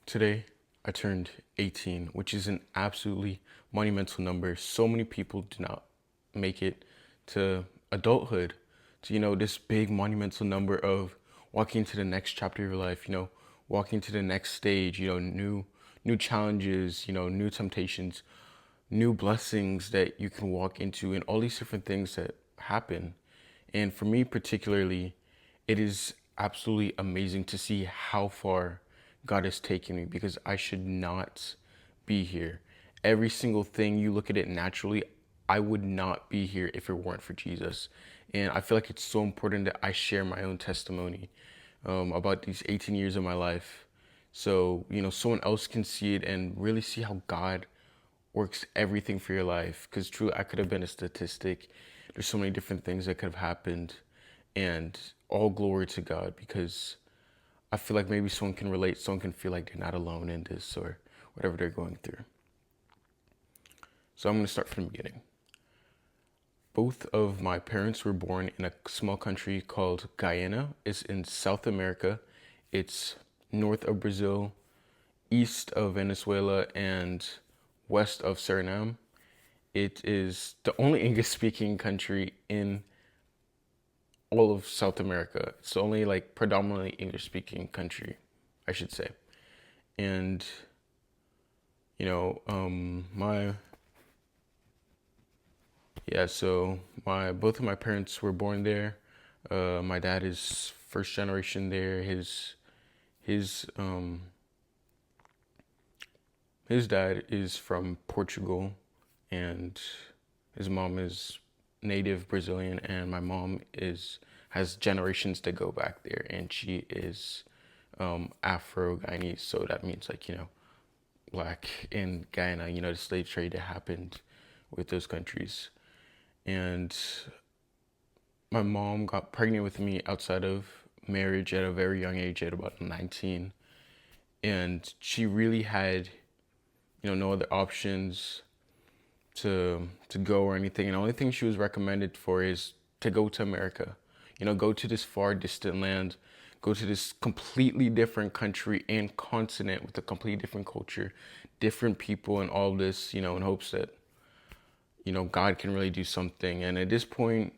Today, I turned 18, which is an absolutely monumental number. So many people do not make it to adulthood, to, this big monumental number of walking to the next chapter of your life, walking to the next stage, new challenges, new temptations, new blessings that you can walk into, and all these different things that happen. And for me, particularly, it is absolutely amazing to see how far God has taken me because I should not be here. Every single thing, you look at it naturally, I would not be here if it weren't for Jesus. And I feel like it's so important that I share my own testimony about these 18 years of my life. So, someone else can see it and really see how God works everything for your life. Because truly, I could have been a statistic. There's so many different things that could have happened. And all glory to God because I feel like maybe someone can relate, someone can feel like they're not alone in this or whatever they're going through. So I'm going to start from the beginning. Both of my parents were born in a small country called Guyana. It's in South America. It's north of Brazil, east of Venezuela, and west of Suriname. It is the only English speaking country in all of South America. It's the only like predominantly English speaking country, I should say. And my so my both of my parents were born there. My dad is first generation there. His his dad is from Portugal, and his mom is native Brazilian, and my mom is has generations to go back there, and she is Afro Guyanese, so that means like black in Guyana. The slave trade that happened with those countries, and my mom got pregnant with me outside of marriage at a very young age, at about 19, and she really had no other options to go or anything. And the only thing she was recommended for is to go to America. Go to this far distant land, go to this completely different country and continent with a completely different culture, different people, and all this, in hopes that, God can really do something. And at this point,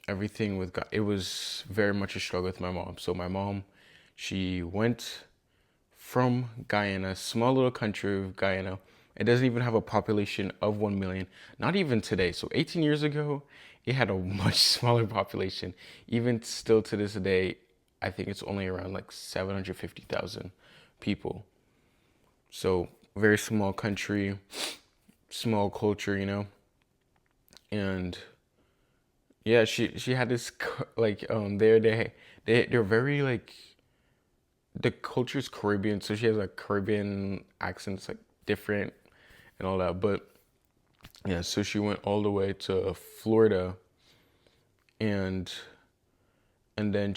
everything with God, it was very much a struggle with my mom. So my mom, she went from Guyana, small little country of Guyana. It doesn't even have a population of 1 million, not even today. So 18 years ago, it had a much smaller population. Even still to this day, I think it's only around like 750,000 people. So very small country, small culture, And yeah, she had this like they're very like the culture is Caribbean, so she has a Caribbean accent, it's like different and all that. But yeah, so she went all the way to Florida, and then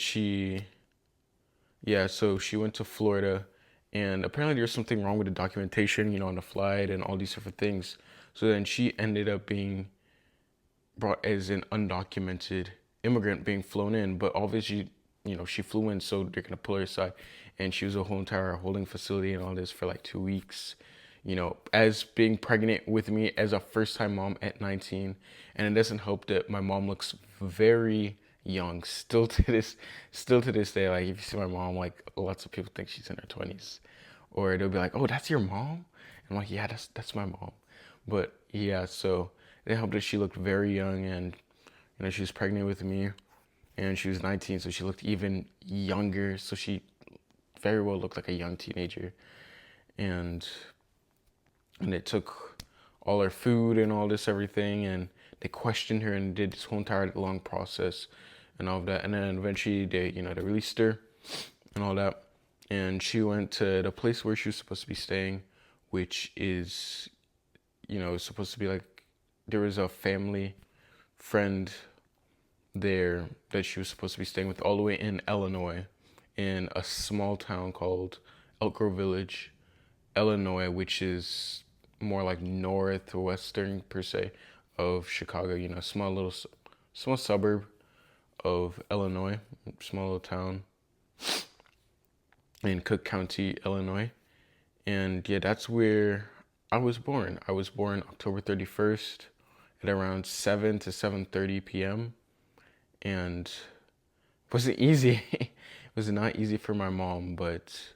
so she went to Florida, and apparently there's something wrong with the documentation, on the flight and all these different things. So then she ended up being brought as an undocumented immigrant being flown in, but obviously, she flew in, so they're gonna pull her aside, and she was a whole entire holding facility and all this for like 2 weeks. As being pregnant with me as a first-time mom at 19, and it doesn't help that my mom looks very young still to this day. Like if you see my mom, like lots of people think she's in her 20s, or they'll be like, "Oh, that's your mom?" And I'm like, "Yeah, that's my mom." But yeah, so it helped that she looked very young, and she was pregnant with me, and she was 19, so she looked even younger. So she very well looked like a young teenager, and it took all her food and all this everything, and they questioned her and did this whole entire long process and all of that, and then eventually they released her and all that, and she went to the place where she was supposed to be staying, which is supposed to be like there was a family friend there that she was supposed to be staying with all the way in Illinois, in a small town called Elk Grove Village, Illinois, which is more like northwestern per se of Chicago. Small suburb of Illinois, small little town. in Cook County, Illinois. And yeah, that's where I was born. I was born October 31st at around 7 to 7:30 p.m. And it wasn't easy. It was not easy for my mom, but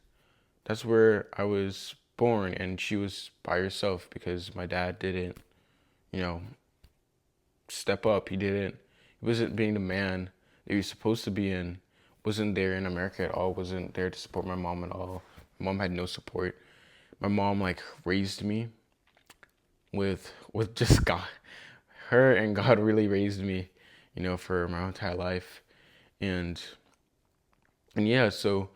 that's where I was born, and she was by herself because my dad didn't, you know, step up. He wasn't being the man that he was supposed to be in. Wasn't there in America at all. Wasn't there to support my mom at all. My mom had no support. My mom like raised me with just God. Her and God really raised me, for my entire life. And and yeah, so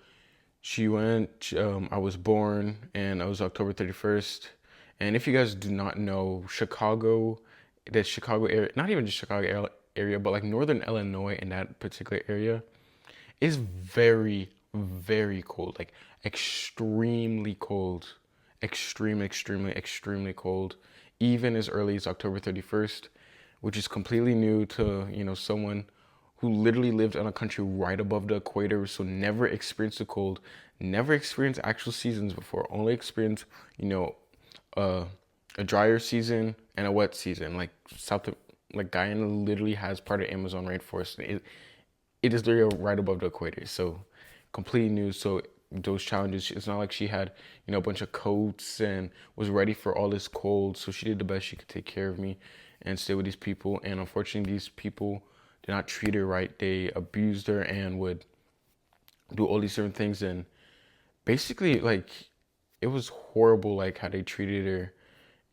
she went. I was born, and I was October 31st. And if you guys do not know, Chicago, the Chicago area, not even just Chicago area, but like Northern Illinois in that particular area, is very, very cold. Like extremely cold. Extremely cold. Even as early as October 31st, which is completely new to, someone who literally lived in a country right above the equator, so never experienced the cold, never experienced actual seasons before, only experienced, uh, a drier season and a wet season. Like Guyana literally has part of Amazon rainforest. It is literally right above the equator, so completely new. So those challenges, it's not like she had, a bunch of coats and was ready for all this cold. So she did the best she could, take care of me and stay with these people. And unfortunately, these people did not treat her right. They abused her and would do all these different things. And basically, like, it was horrible, like how they treated her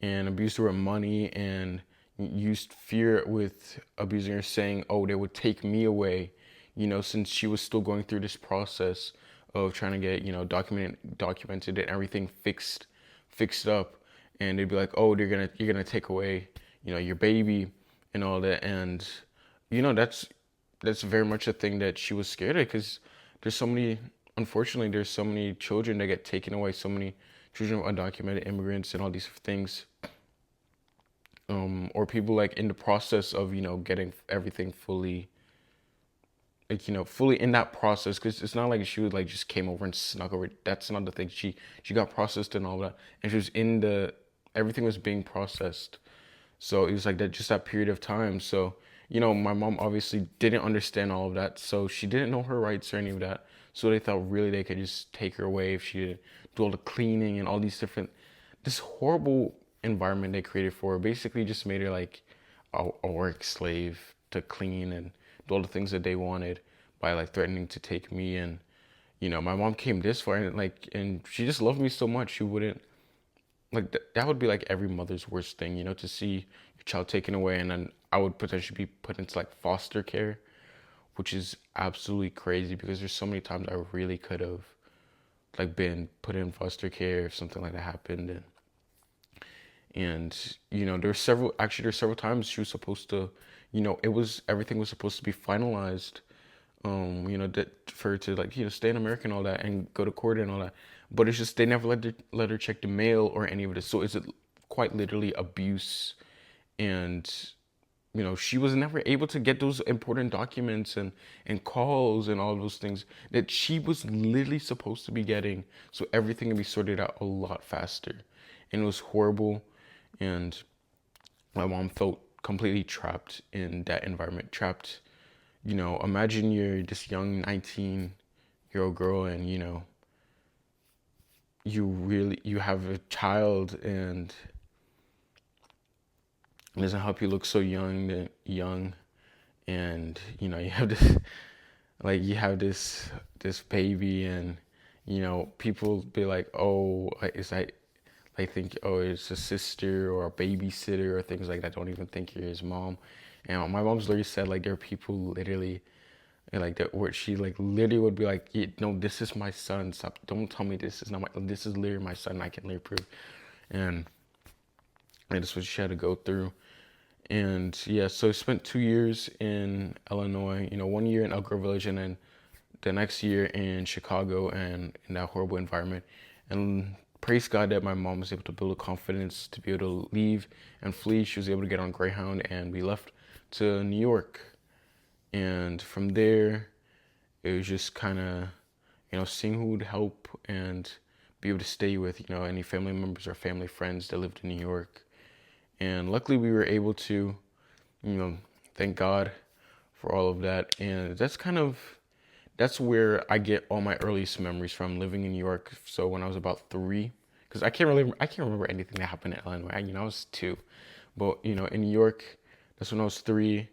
and abused her with money and used fear with abusing her, saying, oh, they would take me away, since she was still going through this process of trying to get, documented and everything fixed up. And they'd be like, oh, you're gonna take away, your baby and all that. And, that's very much a thing that she was scared of, because unfortunately, there's so many children that get taken away, so many children of undocumented immigrants and all these things, or people like in the process of, getting everything fully, like, fully in that process, because it's not like she would like just came over and snuck over. That's not the thing. She got processed and all that, and she was everything was being processed. So it was like that, just that period of time. So, my mom obviously didn't understand all of that. So she didn't know her rights or any of that. So they thought really they could just take her away if she didn't do all the cleaning and all this horrible environment they created for her. Basically just made her like a work slave to clean and do all the things that they wanted, by like threatening to take me. And, my mom came this far, and she just loved me so much. She wouldn't, like that would be like every mother's worst thing, to see your child taken away, and then I would potentially be put into like foster care, which is absolutely crazy, because there's so many times I really could have like been put in foster care if something like that happened. And there's several times she was supposed to, everything was supposed to be finalized, that for her to like, stay in America and all that and go to court and all that. But it's just they never let her check the mail or any of this. So it's quite literally abuse. And she was never able to get those important documents and calls and all those things that she was literally supposed to be getting, so everything can be sorted out a lot faster. And it was horrible. And my mom felt completely trapped in that environment. Trapped, imagine you're this young 19-year-old girl, and you have a child, and it doesn't help you look so young. And you have this, like, this baby, and people be like, oh, is that, like, think, oh, it's a sister or a babysitter or things like that. Don't even think you're his mom. And my mom's literally said, like, there are people literally, like, that where she like literally would be like, no, this is my son, stop, don't tell me this is not this is literally my son, I can literally prove. And that's what she had to go through. And yeah, so I spent 2 years in Illinois, 1 year in Elk Grove Village, and then the next year in Chicago, and in that horrible environment. And praise God that my mom was able to build a confidence to be able to leave and flee. She was able to get on Greyhound, and we left to New York. And from there, it was just kind of, seeing who would help and be able to stay with, any family members or family friends that lived in New York. And luckily we were able to, you know, thank God for all of that. And that's where I get all my earliest memories from, living in New York. So when I was about 3, because I can't remember anything that happened in Illinois. I was 2, but in New York, that's when I was 3.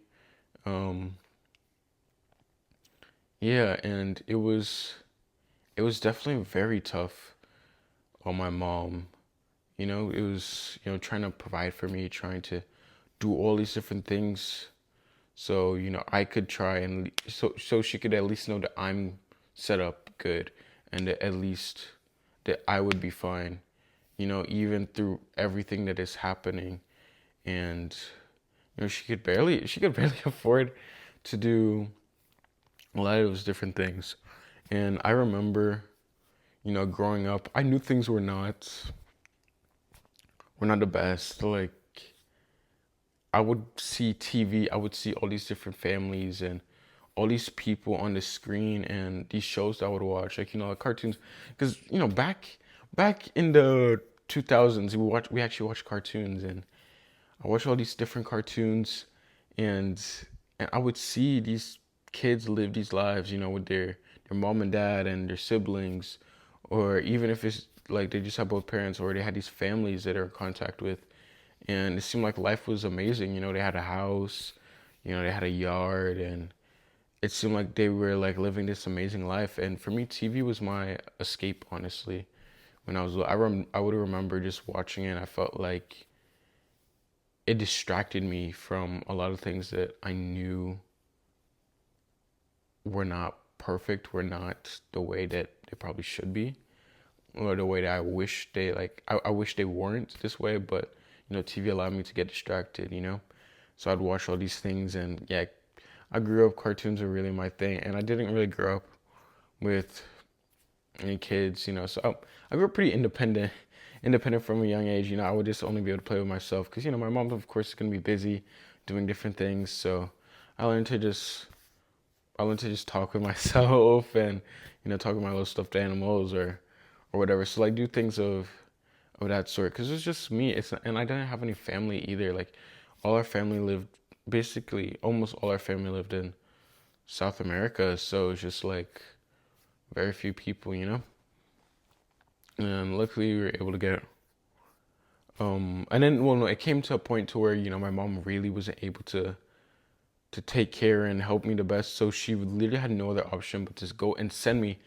Um, yeah, and it was definitely very tough on my mom. It was trying to provide for me, trying to do all these different things, so I could try and so she could at least know that I'm set up good, and that at least that I would be fine, even through everything that is happening. And she could barely afford to do a lot of those different things. And I remember, growing up, I knew things were not the best. Like, I would see TV, I would see all these different families and all these people on the screen, and these shows that I would watch, like like cartoons, because back in the 2000s, we actually watched cartoons, and I watched all these different cartoons, and I would see these kids live these lives, with their mom and dad and their siblings, or even if it's like they just have both parents, or they had these families that they're in contact with, and it seemed like life was amazing. They had a house, they had a yard, and it seemed like they were like living this amazing life. And for me, TV was my escape, honestly. When I was little, I would remember just watching it. I felt like it distracted me from a lot of things that I knew were not perfect, were not the way that they probably should be, or the way that I wish they like. I wish they weren't this way, but TV allowed me to get distracted. So I'd watch all these things, and yeah, I grew up. Cartoons were really my thing, and I didn't really grow up with any kids. So I grew up pretty independent from a young age. I would just only be able to play with myself because my mom, of course, is gonna be busy doing different things. So I learned to just I learned to just talk with myself and talk with my little stuffed animals or whatever. So like do things of that sort because it's just me. And I didn't have any family either. Like all our family lived basically almost all our family lived in South America. So it's just like very few people. And luckily we were able to get and then well no, it came to a point to where my mom really wasn't able to take care and help me the best. So she literally had no other option but to go and send me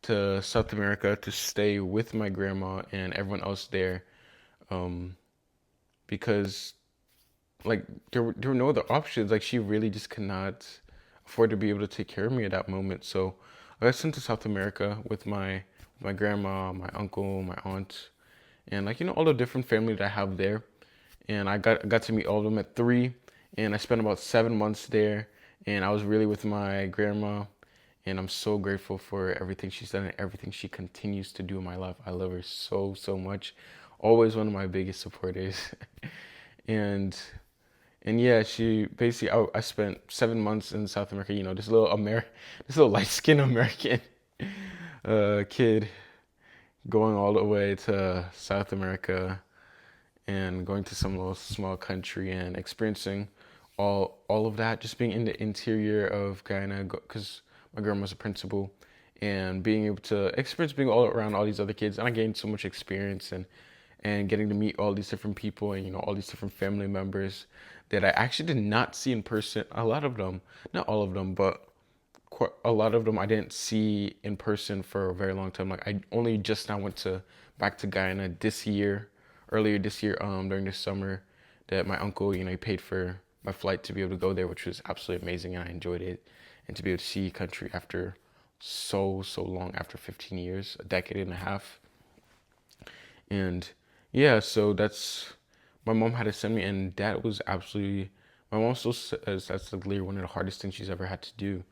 to South America to stay with my grandma and everyone else there, um, because like there were no other options. Like she really just could not afford to be able to take care of me at that moment. So I got sent to South America with my grandma, my uncle, my aunt, and like all the different family that I have there. And I got to meet all of them at 3, and I spent about 7 months there. And I was really with my grandma, and I'm so grateful for everything she's done and everything she continues to do in my life. I love her so much. Always one of my biggest supporters. and and yeah, she basically I spent 7 months in South America. This little light skinned American kid going all the way to South America and going to some little small country and experiencing all of that, just being in the interior of Guyana because my grandma's a principal, and being able to experience being all around all these other kids. And I gained so much experience and getting to meet all these different people and all these different family members that I actually did not see in person. A lot of them, not all of them, but quite a lot of them I didn't see in person for a very long time. Like I only just now went to back to Guyana earlier this year, during the summer, that my uncle, he paid for my flight to be able to go there, which was absolutely amazing, and I enjoyed it. And to be able to see country after so long, after 15 years, a decade and a half. And yeah, so that's my mom had to send me, and that was absolutely. My mom still says that's literally one of the hardest things she's ever had to do.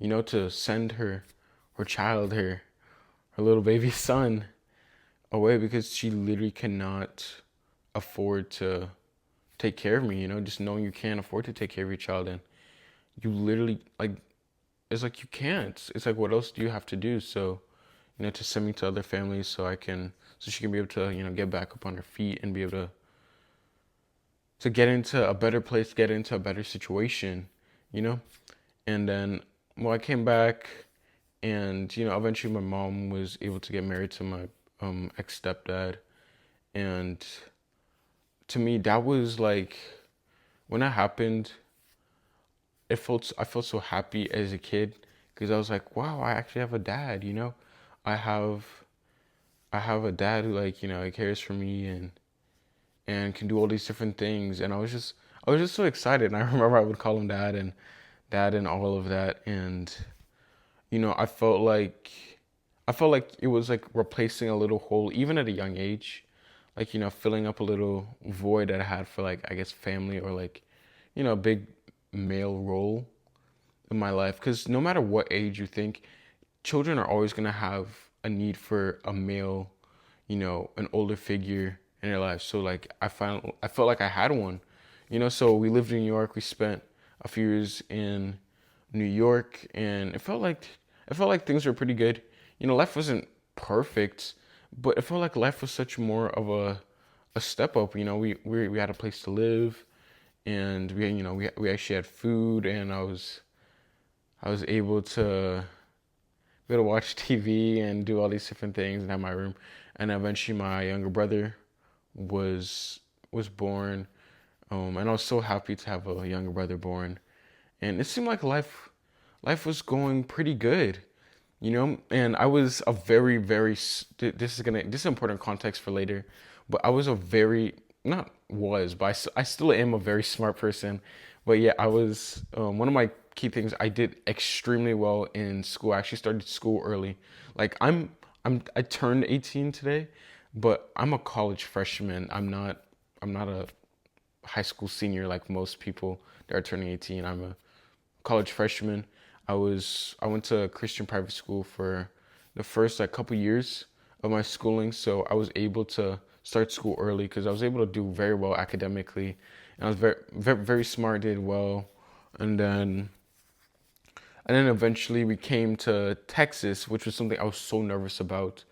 To send her child, her little baby son away because she literally cannot afford to take care of me. Just knowing you can't afford to take care of your child, and you literally like it's like you can't. It's like what else do you have to do? So to send me to other families so she can be able to, get back up on her feet and be able to get into a better place, get into a better situation, you know? And then, well, I came back and, eventually my mom was able to get married to my ex stepdad. And to me, that was like, when that happened, I felt so happy as a kid because I was like, wow, I actually have a dad, I have I have a dad who like, he cares for me and can do all these different things. And I was just so excited. And I remember I would call him dad and all of that. And, I felt like it was like replacing a little hole, even at a young age, like, filling up a little void that I had for like, I guess, family or like, a big male role in my life. Because no matter what age you think, children are always going to have a need for a male, an older figure in their life. So like I felt like I had one, so we lived in New York. We spent a few years in New York and it felt like things were pretty good. Life wasn't perfect, but it felt like life was such more of a step up. We had a place to live and we actually had food and I was able to watch TV and do all these different things and have my room. And eventually, my younger brother was was born, and I was so happy to have a younger brother born. And it seemed like life was going pretty good, And I was a very this is important context for later, but I was a very not was, but I still am a very smart person. But yeah, I was one of my key things. I did extremely well in school. I actually started school early. Like I turned 18 today, but I'm a college freshman. I'm not a high school senior like most people that are turning 18. I'm a college freshman. I went to a Christian private school for the first like couple years of my schooling, so I was able to start school early because I was able to do very well academically, and I was very smart, did well, and then eventually we came to Texas, which was something I was so nervous about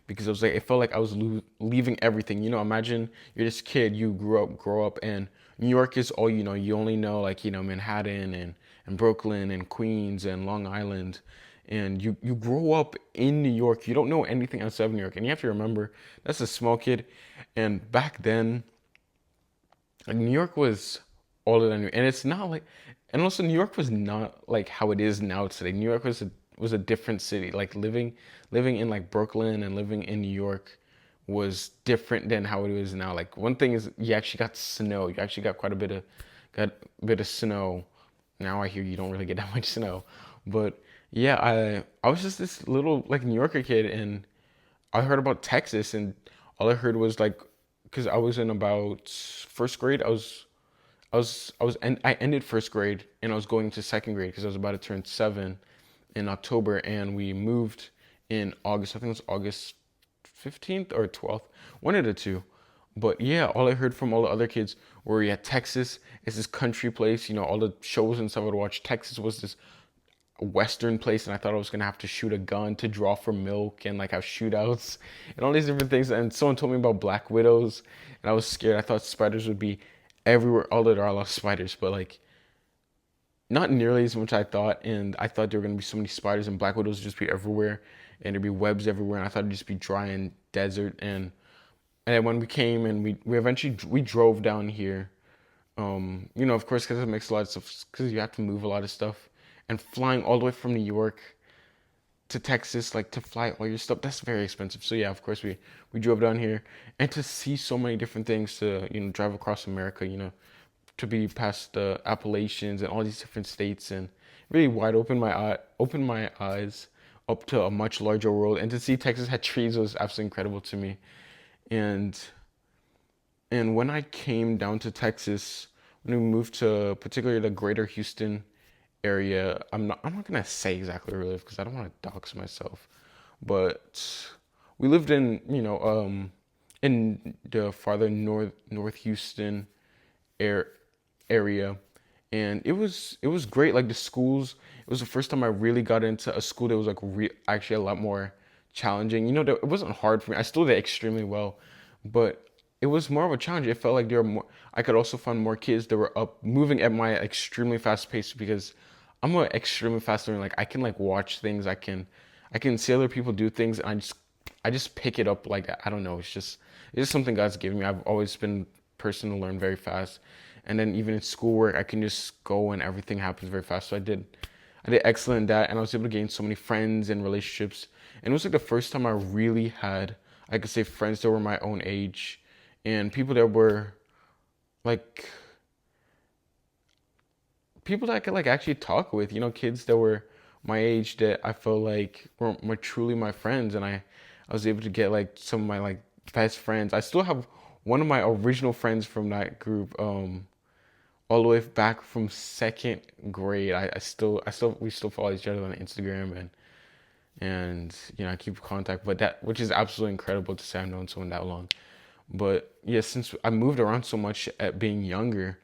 because I was like, it felt like I was leaving everything. Imagine you're this kid, you grow up, and New York is all you know. You only know like Manhattan and Brooklyn and Queens and Long Island, and you grow up in New York. You don't know anything outside of New York, and you have to remember that's a small kid, and back then like New York was all that I knew, and it's not like, and also New York was not like how it is now today. New York was a different city. Like living in like Brooklyn and living in New York was different than how it is now. Like one thing is you actually got snow. You actually got got a bit of snow. Now I hear you don't really get that much snow, but yeah, I was just this little like New Yorker kid, and I heard about Texas, and all I heard was like, because I was in about first grade. I ended first grade and I was going to second grade because I was about to turn 7 in October, and we moved in August. I think it was August 15th or 12th, one of the two. But yeah, all I heard from all the other kids were, yeah, Texas is this country place. All the shows and stuff I would watch. Texas was this Western place, and I thought I was gonna have to shoot a gun to draw for milk and like have shootouts and all these different things. And someone told me about black widows, and I was scared. I thought spiders would be everywhere. Although there are a lot of spiders, but like not nearly as much I thought. And I thought there were gonna be so many spiders and black widows would just be everywhere, and there'd be webs everywhere. And I thought it'd just be dry and desert. And then when we came and we eventually we drove down here, of course, because it makes a lot of stuff, because you have to move a lot of stuff, and flying all the way from New York to Texas, like to fly all your stuff, that's very expensive. So yeah, of course we drove down here, and to see so many different things, to drive across America, to be past the Appalachians and all these different states, and really opened my eyes up to a much larger world, and to see Texas had trees was absolutely incredible to me, and when I came down to Texas, when we moved to particularly the greater Houston area, I'm not gonna say exactly where we live because I don't want to dox myself, but we lived in the farther North Houston air, area, and it was great. Like the schools, it was the first time I really got into a school that was like actually a lot more challenging. It wasn't hard for me. I still did extremely well, but it was more of a challenge. It felt like there were more. I could also find more kids that were up moving at my extremely fast pace because I'm an extremely fast learner. Like I can like watch things. I can see other people do things, and I just pick it up like that. I don't know. It's just something God's given me. I've always been a person to learn very fast, and then even in schoolwork, I can just go and everything happens very fast. So I did excellent in that, and I was able to gain so many friends and relationships. And it was like the first time I really had, I could say, friends that were my own age, and people that were like people that I could like actually talk with. Kids that were my age that I felt like were truly my friends, and I was able to get like some of my like best friends. I still have one of my original friends from that group. All the way back from second grade. I still we still follow each other on Instagram, and I keep contact. But that, which is absolutely incredible to say I've known someone that long. But yeah, since I moved around so much at being younger,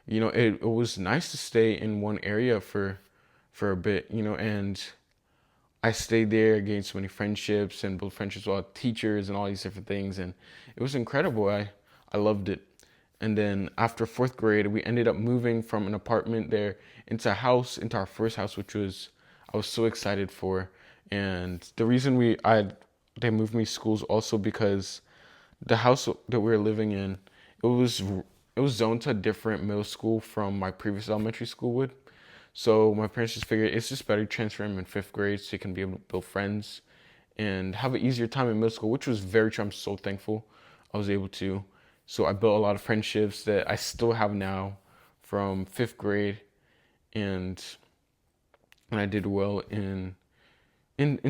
it was nice to stay in one area for a bit, and I stayed there, gained so many friendships and built friendships with teachers and all these different things, and it was incredible. I loved it. And then after fourth grade, we ended up moving from an apartment there into a house, into our first house, which was I was so excited for. And the reason they moved me schools also because the house that we were living in, it was it was zoned to a different middle school from my previous elementary school would. So my parents just figured it's just better to transfer him in fifth grade so he can be able to build friends and have an easier time in middle school, which was very true. I'm so thankful I was able to. So I built a lot of friendships that I still have now from fifth grade, and I did well in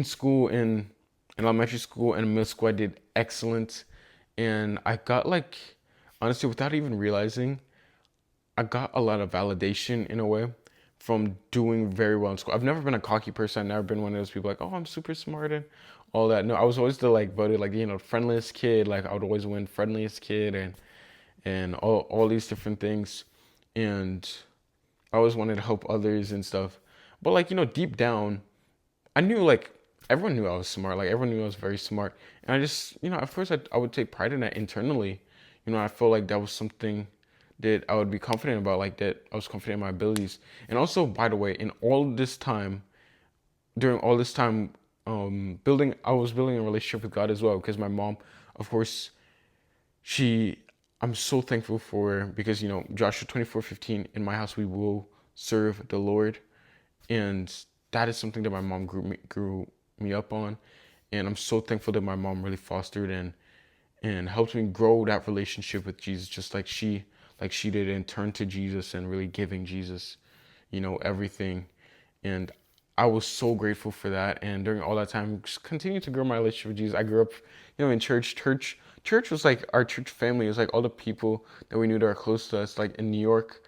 school in elementary school and middle school. I did excellent, and I got like honestly without even realizing I got a lot of validation in a way from doing very well in school. I've never been a cocky person. I've never been one of those people like, oh, I'm super smart and all that. No, I was always the like voted like friendliest kid. Like I would always win friendliest kid and all these different things, and I always wanted to help others and stuff. But like deep down, I knew like everyone knew I was smart. Like everyone knew I was very smart, and I just at first I would take pride in that internally. I felt like that was something that I would be confident about, like that I was confident in my abilities. And also, by the way, in all this time, during all this time, I was building a relationship with God as well, because my mom, of course, she, I'm so thankful for her because Joshua 24:15, in my house we will serve the Lord, and that is something that my mom grew me up on, and I'm so thankful that my mom really fostered and helped me grow that relationship with Jesus, just like she did, and turn to Jesus and really giving Jesus, everything. And I was so grateful for that. And during all that time, just continued to grow my relationship with Jesus. I grew up, in church. Church was like our church family. It was like all the people that we knew that are close to us. Like in New York,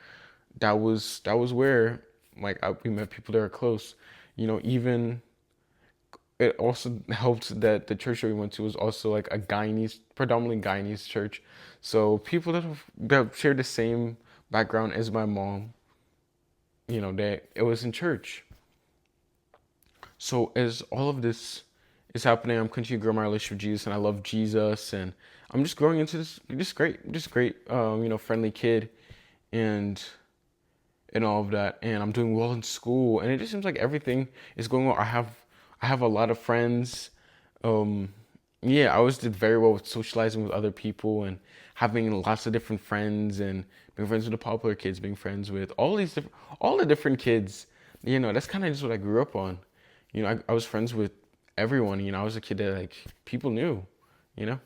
that was where we met people that are close. Even it also helped that the church that we went to was also like a Guyanese, predominantly Guyanese church. So people that shared the same background as my mom, that it was in church. So as all of this is happening, I'm continuing to grow my relationship with Jesus, and I love Jesus, and I'm just growing into this just great, friendly kid, and all of that, and I'm doing well in school, and it just seems like everything is going well. I have a lot of friends. Um, yeah, I always did very well with socializing with other people and having lots of different friends and being friends with the popular kids, being friends with all the different kids. That's kind of just what I grew up on. I was friends with everyone. I was a kid that like people knew. You know,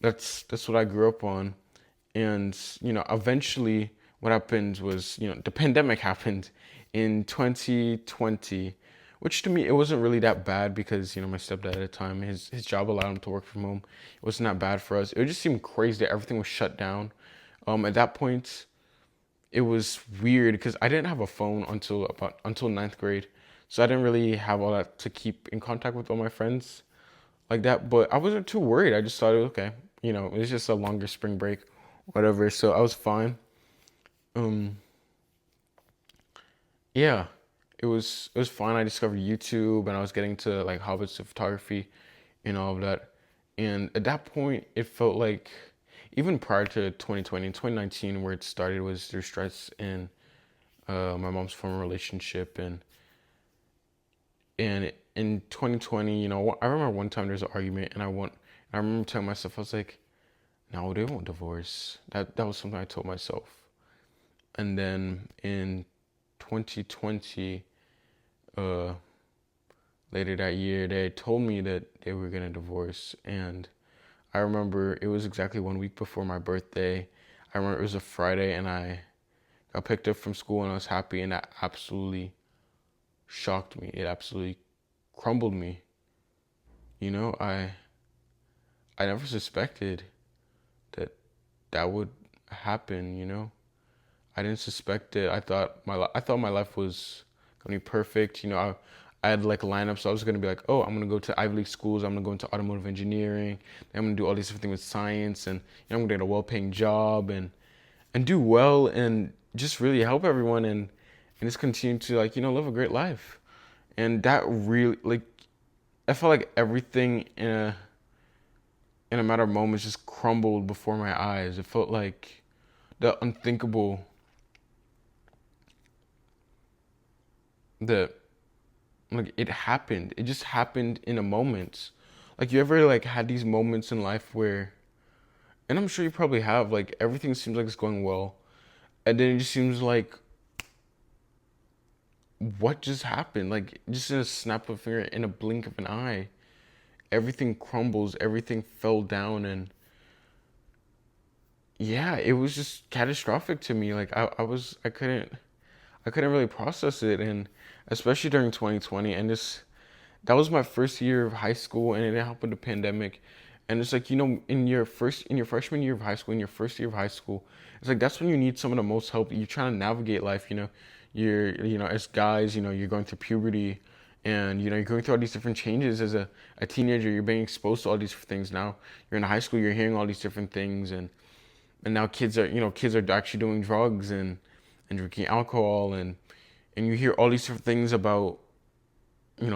that's what I grew up on. And eventually, what happened was the pandemic happened in 2020, which to me it wasn't really that bad because my stepdad at the time his job allowed him to work from home. It wasn't that bad for us. It just seemed crazy that everything was shut down. At that point, it was weird because I didn't have a phone until ninth grade, so I didn't really have all that to keep in contact with all my friends like that. But I wasn't too worried. I just thought, okay, it was just a longer spring break, whatever. So I was fine. Um, yeah, it was fine. I discovered YouTube, and I was getting to like hobbies of photography, and all of that. And at that point, it felt like even prior to 2020 and 2019, where it started, was through stress in my mom's former relationship, and in 2020, I remember one time there's an argument, and I remember telling myself, I was like, no, they won't divorce. That was something I told myself. And then in 2020, uh, later that year, they told me that they were gonna divorce, and I remember it was exactly 1 week before my birthday. I remember it was a Friday, and I got picked up from school, and I was happy, and that absolutely shocked me. It absolutely crumbled me. You know, I never suspected that that would happen. I didn't suspect it. I thought my life was gonna be perfect. I had like lineups. So I was gonna be like, oh, I'm gonna go to Ivy League schools. I'm gonna go into automotive engineering. Then I'm gonna do all these different things with science, and I'm gonna get a well-paying job and do well and just really help everyone and just continue to like live a great life. And that really like I felt like everything in a matter of moments just crumbled before my eyes. It felt like the unthinkable that like it happened. It just happened in a moment. Like you ever like had these moments in life where, and I'm sure you probably have, like everything seems like it's going well, and then it just seems like what just happened? Like just in a snap of a finger, in a blink of an eye, everything crumbles, everything fell down, and yeah, it was just catastrophic to me. Like I couldn't really process it, and especially during 2020, and this that was my first year of high school, and it happened the pandemic, and it's like in your freshman year of high school, in your first year of high school, it's like that's when you need some of the most help. You're trying to navigate life, as guys, you're going through puberty, and you're going through all these different changes as a teenager. You're being exposed to all these things. Now you're in high school, you're hearing all these different things, and now kids are actually doing drugs and drinking alcohol, and you hear all these different things about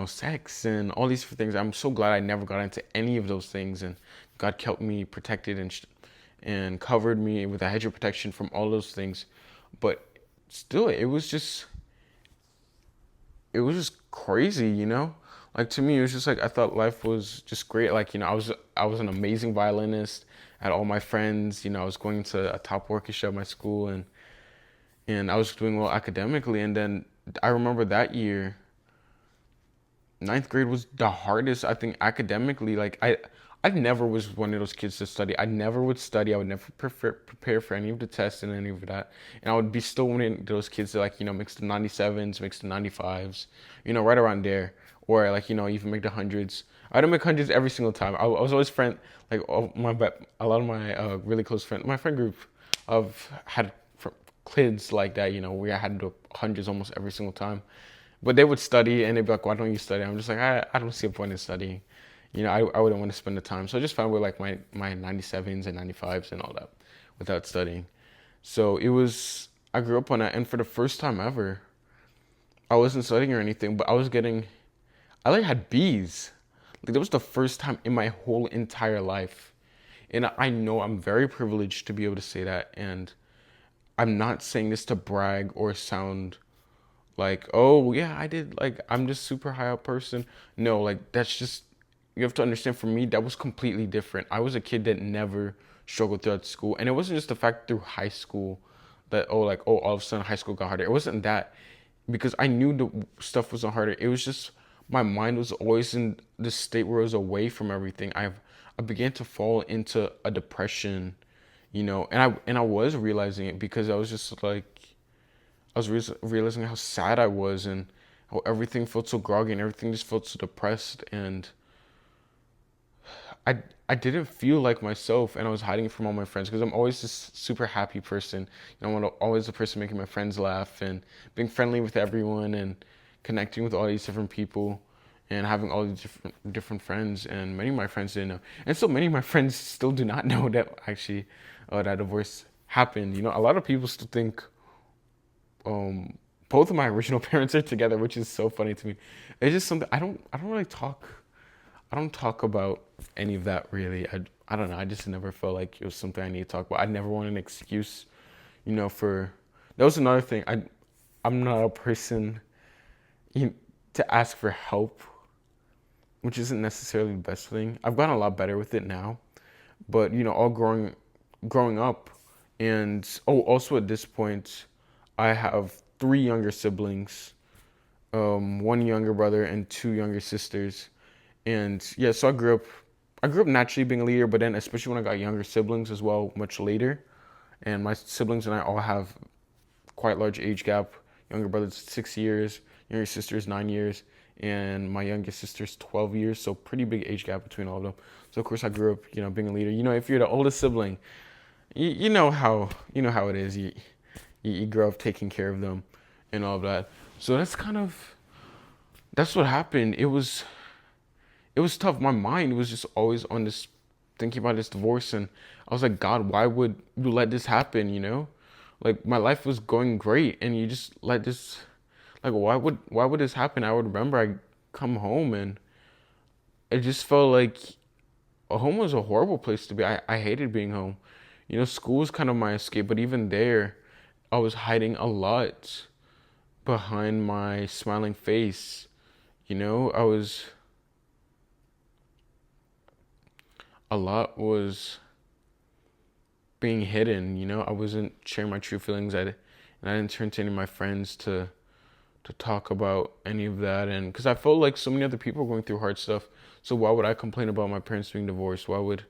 sex and all these different things. I'm so glad I never got into any of those things, and God kept me protected and covered me with a hedge of protection from all those things. But still, it was just crazy. Like to me, it was just like I thought life was just great. Like I was an amazing violinist. I had all my friends. I was going to a top orchestra at my school, and I was doing well academically. And then I remember that year ninth grade was the hardest, I think, academically. Like I never was one of those kids to study. I never would study. I would never prepare for any of the tests and any of that. And I would be still one of those kids that like mix the 97s, mix the 95s, right around there, or like even make the hundreds. I didn't make hundreds every single time. I was always like a lot of my really close friends, my friend group, of had kids like that. Where I had to do hundreds almost every single time. But they would study and they'd be like, why don't you study? I'm just like, I don't see a point in studying. I wouldn't want to spend the time. So I just found with like my 97s and 95s and all that without studying. So I grew up on that. And for the first time ever, I wasn't studying or anything, but I like had B's. Like that was the first time in my whole entire life. And I know I'm very privileged to be able to say that. And I'm not saying this to brag or sound like, oh yeah, I did, like I'm just super high up person. No, like that's just, you have to understand, for me that was completely different. I was a kid that never struggled throughout school, and it wasn't just the fact through high school that all of a sudden high school got harder. It wasn't that, because I knew the stuff wasn't harder. It was just my mind was always in this state where it was away from everything. I began to fall into a depression, and I was realizing it, because I was just like, I was realizing how sad I was, and how everything felt so groggy, and everything just felt so depressed, and I I didn't feel like myself, and I was hiding it from all my friends, because I'm always this super happy person. I'm always the person making my friends laugh and being friendly with everyone and connecting with all these different people and having all these different friends. And many of my friends didn't know, and so many of my friends still do not know that actually that divorce happened. A lot of people still think um both of my original parents are together, which is so funny to me. It's just something I don't really talk I don't talk about any of that really. I don't know. I just never felt like it was something I need to talk about. I never wanted an excuse, for that was another thing. I'm not a person you, to ask for help, which isn't necessarily the best thing. I've gotten a lot better with it now, but all growing up, and also at this point, I have three younger siblings, one younger brother and two younger sisters, and yeah, so I grew up naturally being a leader, but then especially when I got younger siblings as well, much later, and my siblings and I all have quite large age gap. Younger brother's 6 years, younger sister's 9 years, and my youngest sister's 12 years. So pretty big age gap between all of them. So of course I grew up, being a leader. If you're the oldest sibling, you know how it is. You grow up taking care of them and all of that. So that's what happened. It was tough. My mind was just always on this, thinking about this divorce, and I was like, God, why would you let this happen? Like my life was going great, and you just let this, like, why would this happen? I would remember I come home, and it just felt like a home was a horrible place to be. I hated being home. School was kind of my escape, but even there, I was hiding a lot behind my smiling face. I was a lot was being hidden. I wasn't sharing my true feelings. And I didn't turn to any of my friends to talk about any of that, and because I felt like so many other people were going through hard stuff. So why would I complain about my parents being divorced? Why would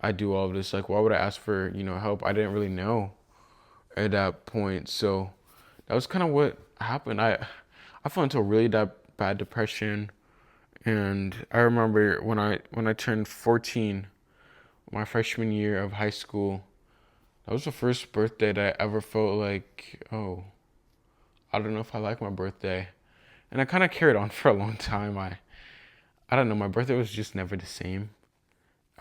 I do all of this? Like, why would I ask for help? I didn't really know at that point. So that was kind of what happened. I fell into a really bad depression, and I remember when I turned 14, my freshman year of high school. That was the first birthday that I ever felt like, oh, I don't know if I like my birthday. And I kind of carried on for a long time. I don't know, my birthday was just never the same.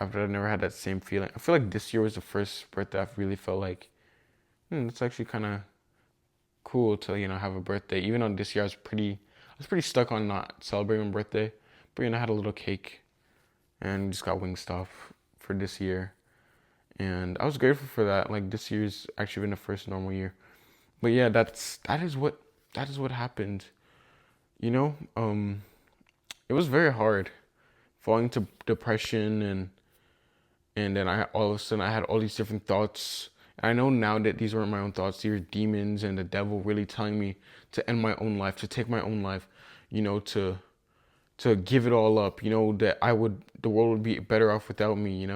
After I never had that same feeling. I feel like this year was the first birthday I've really felt like, it's actually kind of cool to, have a birthday. Even though this year I was pretty stuck on not celebrating my birthday. But, I had a little cake and just got Wingstop for this year. And I was grateful for that. Like, this year's actually been the first normal year. But yeah, that is what happened. You know, um, it was very hard falling into depression, and then I all of a sudden I had all these different thoughts. And I know now that these weren't my own thoughts; these were demons and the devil really telling me to end my own life, to take my own life. To give it all up. That the world would be better off without me.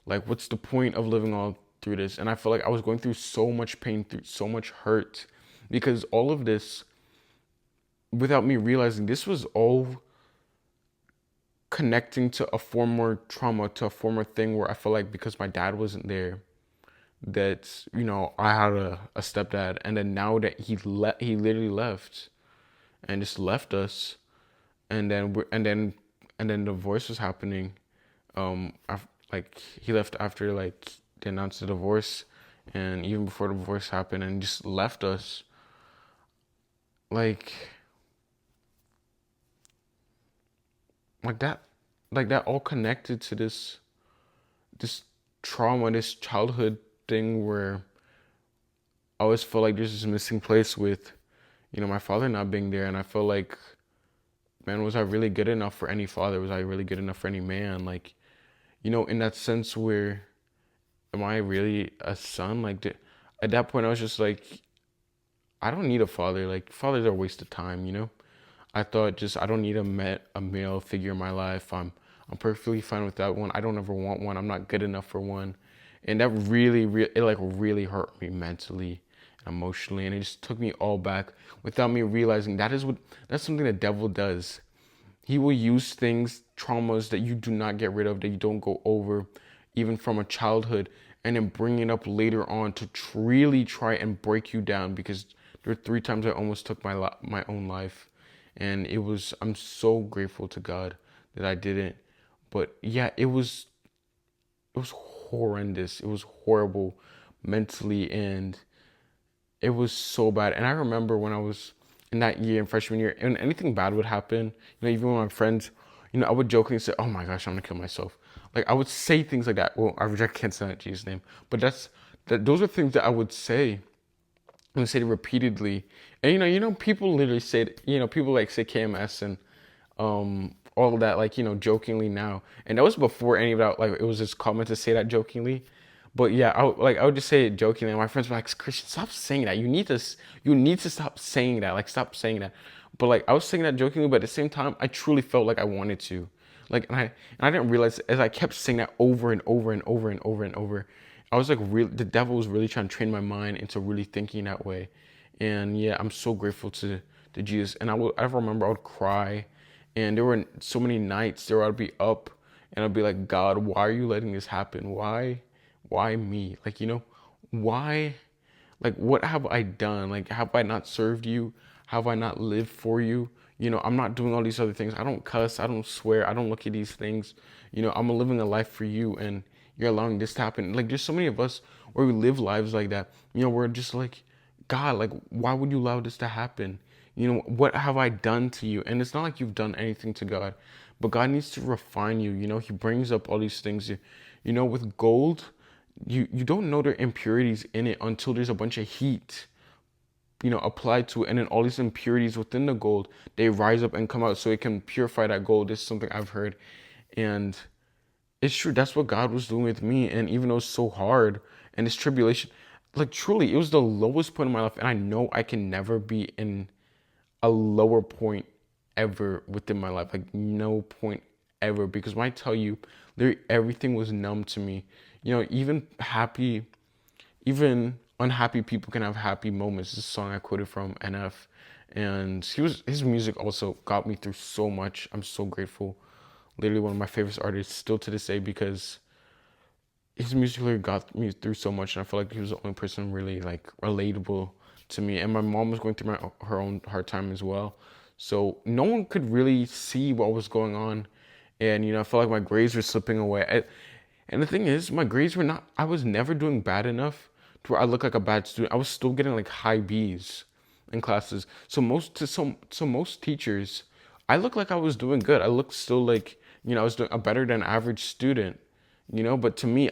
Like, what's the point of living all through this? And I felt like I was going through so much pain, through so much hurt, because all of this, without me realizing, this was all connecting to a former trauma, to a former thing where I felt like because my dad wasn't there, that I had a stepdad, and then now that he literally left and just left us, and then and then the divorce was happening. Like, he left after, like, they announced the divorce, and even before the divorce happened, and just left us. Like, like that, all connected to this trauma, this childhood thing where I always felt like there's this missing place with, my father not being there, and I felt like, man, was I really good enough for any father? Was I really good enough for any man? Like, in that sense where, am I really a son? Like, at that point, I was just like, I don't need a father. Like, fathers are a waste of time. I thought, just, I don't need a male figure in my life. I'm perfectly fine without one. I don't ever want one. I'm not good enough for one. And that it like really hurt me mentally and emotionally, and it just took me all back without me realizing that's something the devil does. He will use things, traumas that you do not get rid of, that you don't go over, even from a childhood, and then bring it up later on to really try and break you down. Because there were 3 times I almost took my own life, and I'm so grateful to God that I didn't. But yeah, it was horrendous. It was horrible mentally, and it was so bad. And I remember when I was in that year, in freshman year, and anything bad would happen. Even with my friends, I would jokingly say, "Oh my gosh, I'm gonna kill myself." Like I would say things like that. Well, I can't say that in Jesus' name, but those are things that I would say and say it repeatedly. And people literally say it, people like say KMS and all of that, like, jokingly now. And that was before any of that, like it was just common to say that jokingly. But yeah, I would just say it jokingly. And my friends were like, Christian, stop saying that. You need to stop saying that. Like, stop saying that. But like, I was saying that jokingly, but at the same time, I truly felt like I wanted to. Like, and I didn't realize as I kept saying that over and over and over and over and over, I was like, the devil was really trying to train my mind into really thinking that way. And yeah, I'm so grateful to Jesus. And I remember I would cry, and there were so many nights there I'd be up, and I'd be like, God, why are you letting this happen? Why me? Like, why? Like, what have I done? Like, have I not served you? Have I not lived for you? I'm not doing all these other things. I don't cuss. I don't swear. I don't look at these things. I'm living a life for you, and you're allowing this to happen. Like, there's so many of us where we live lives like that. We're just like, God, like, why would you allow this to happen? What have I done to you? And it's not like you've done anything to God, but God needs to refine you. He brings up all these things. With gold, you don't know there are impurities in it until there's a bunch of heat applied to it, and then all these impurities within the gold, they rise up and come out so it can purify that gold. This is something I've heard, and it's true. That's what God was doing with me. And even though it's so hard and this tribulation, like truly, it was the lowest point in my life, and I know I can never be in a lower point ever within my life. Like no point ever, because when I tell you, literally everything was numb to me. Even unhappy people can have happy moments. This is a song I quoted from NF, and his music also got me through so much. I'm so grateful. Literally one of my favorite artists still to this day, because his music literally got me through so much, and I feel like he was the only person really like relatable to me. And my mom was going through her own hard time as well, so no one could really see what was going on. And I felt like my grades were slipping away. And the thing is, my grades were not. I was never doing bad enough to where I look like a bad student. I was still getting like high B's in classes. So most teachers, I looked like I was doing good. I looked still like I was doing a better than average student. But to me,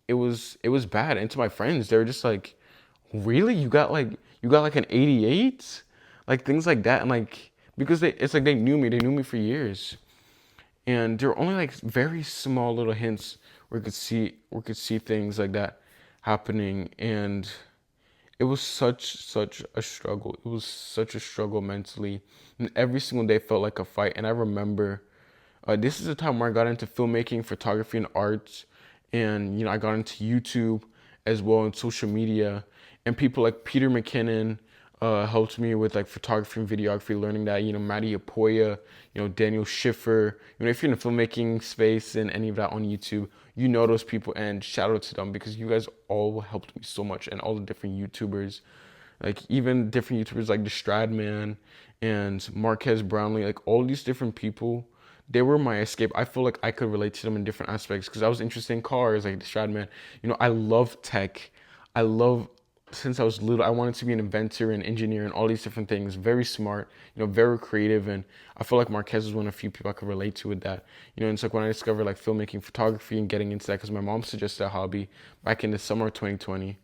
it was bad. And to my friends, they were just like, "Really? You got like an 88?" Like things like that. And like because it's like they knew me. They knew me for years, and there were only like very small little hints where we could see things like that happening. And it was such a struggle. It was such a struggle mentally, and every single day felt like a fight. And I remember this is the time where I got into filmmaking, photography, and arts, and I got into YouTube as well, and social media, and people like Peter McKinnon helped me with like photography and videography, learning that. Maddie Apoya, Daniel Schiffer. If you're in the filmmaking space and any of that on YouTube, those people, and shout out to them, because you guys all helped me so much, and all the different YouTubers, like even different YouTubers like the Stradman and Marquez Brownlee, like all these different people, they were my escape. I feel like I could relate to them in different aspects because I was interested in cars, like the Stradman. I love tech. I love Since I was little, I wanted to be an inventor and engineer and all these different things. Very smart, very creative, and I feel like Marquez was one of the few people I could relate to with that. And it's like when I discovered like filmmaking, photography, and getting into that because my mom suggested a hobby back in the summer of 2020,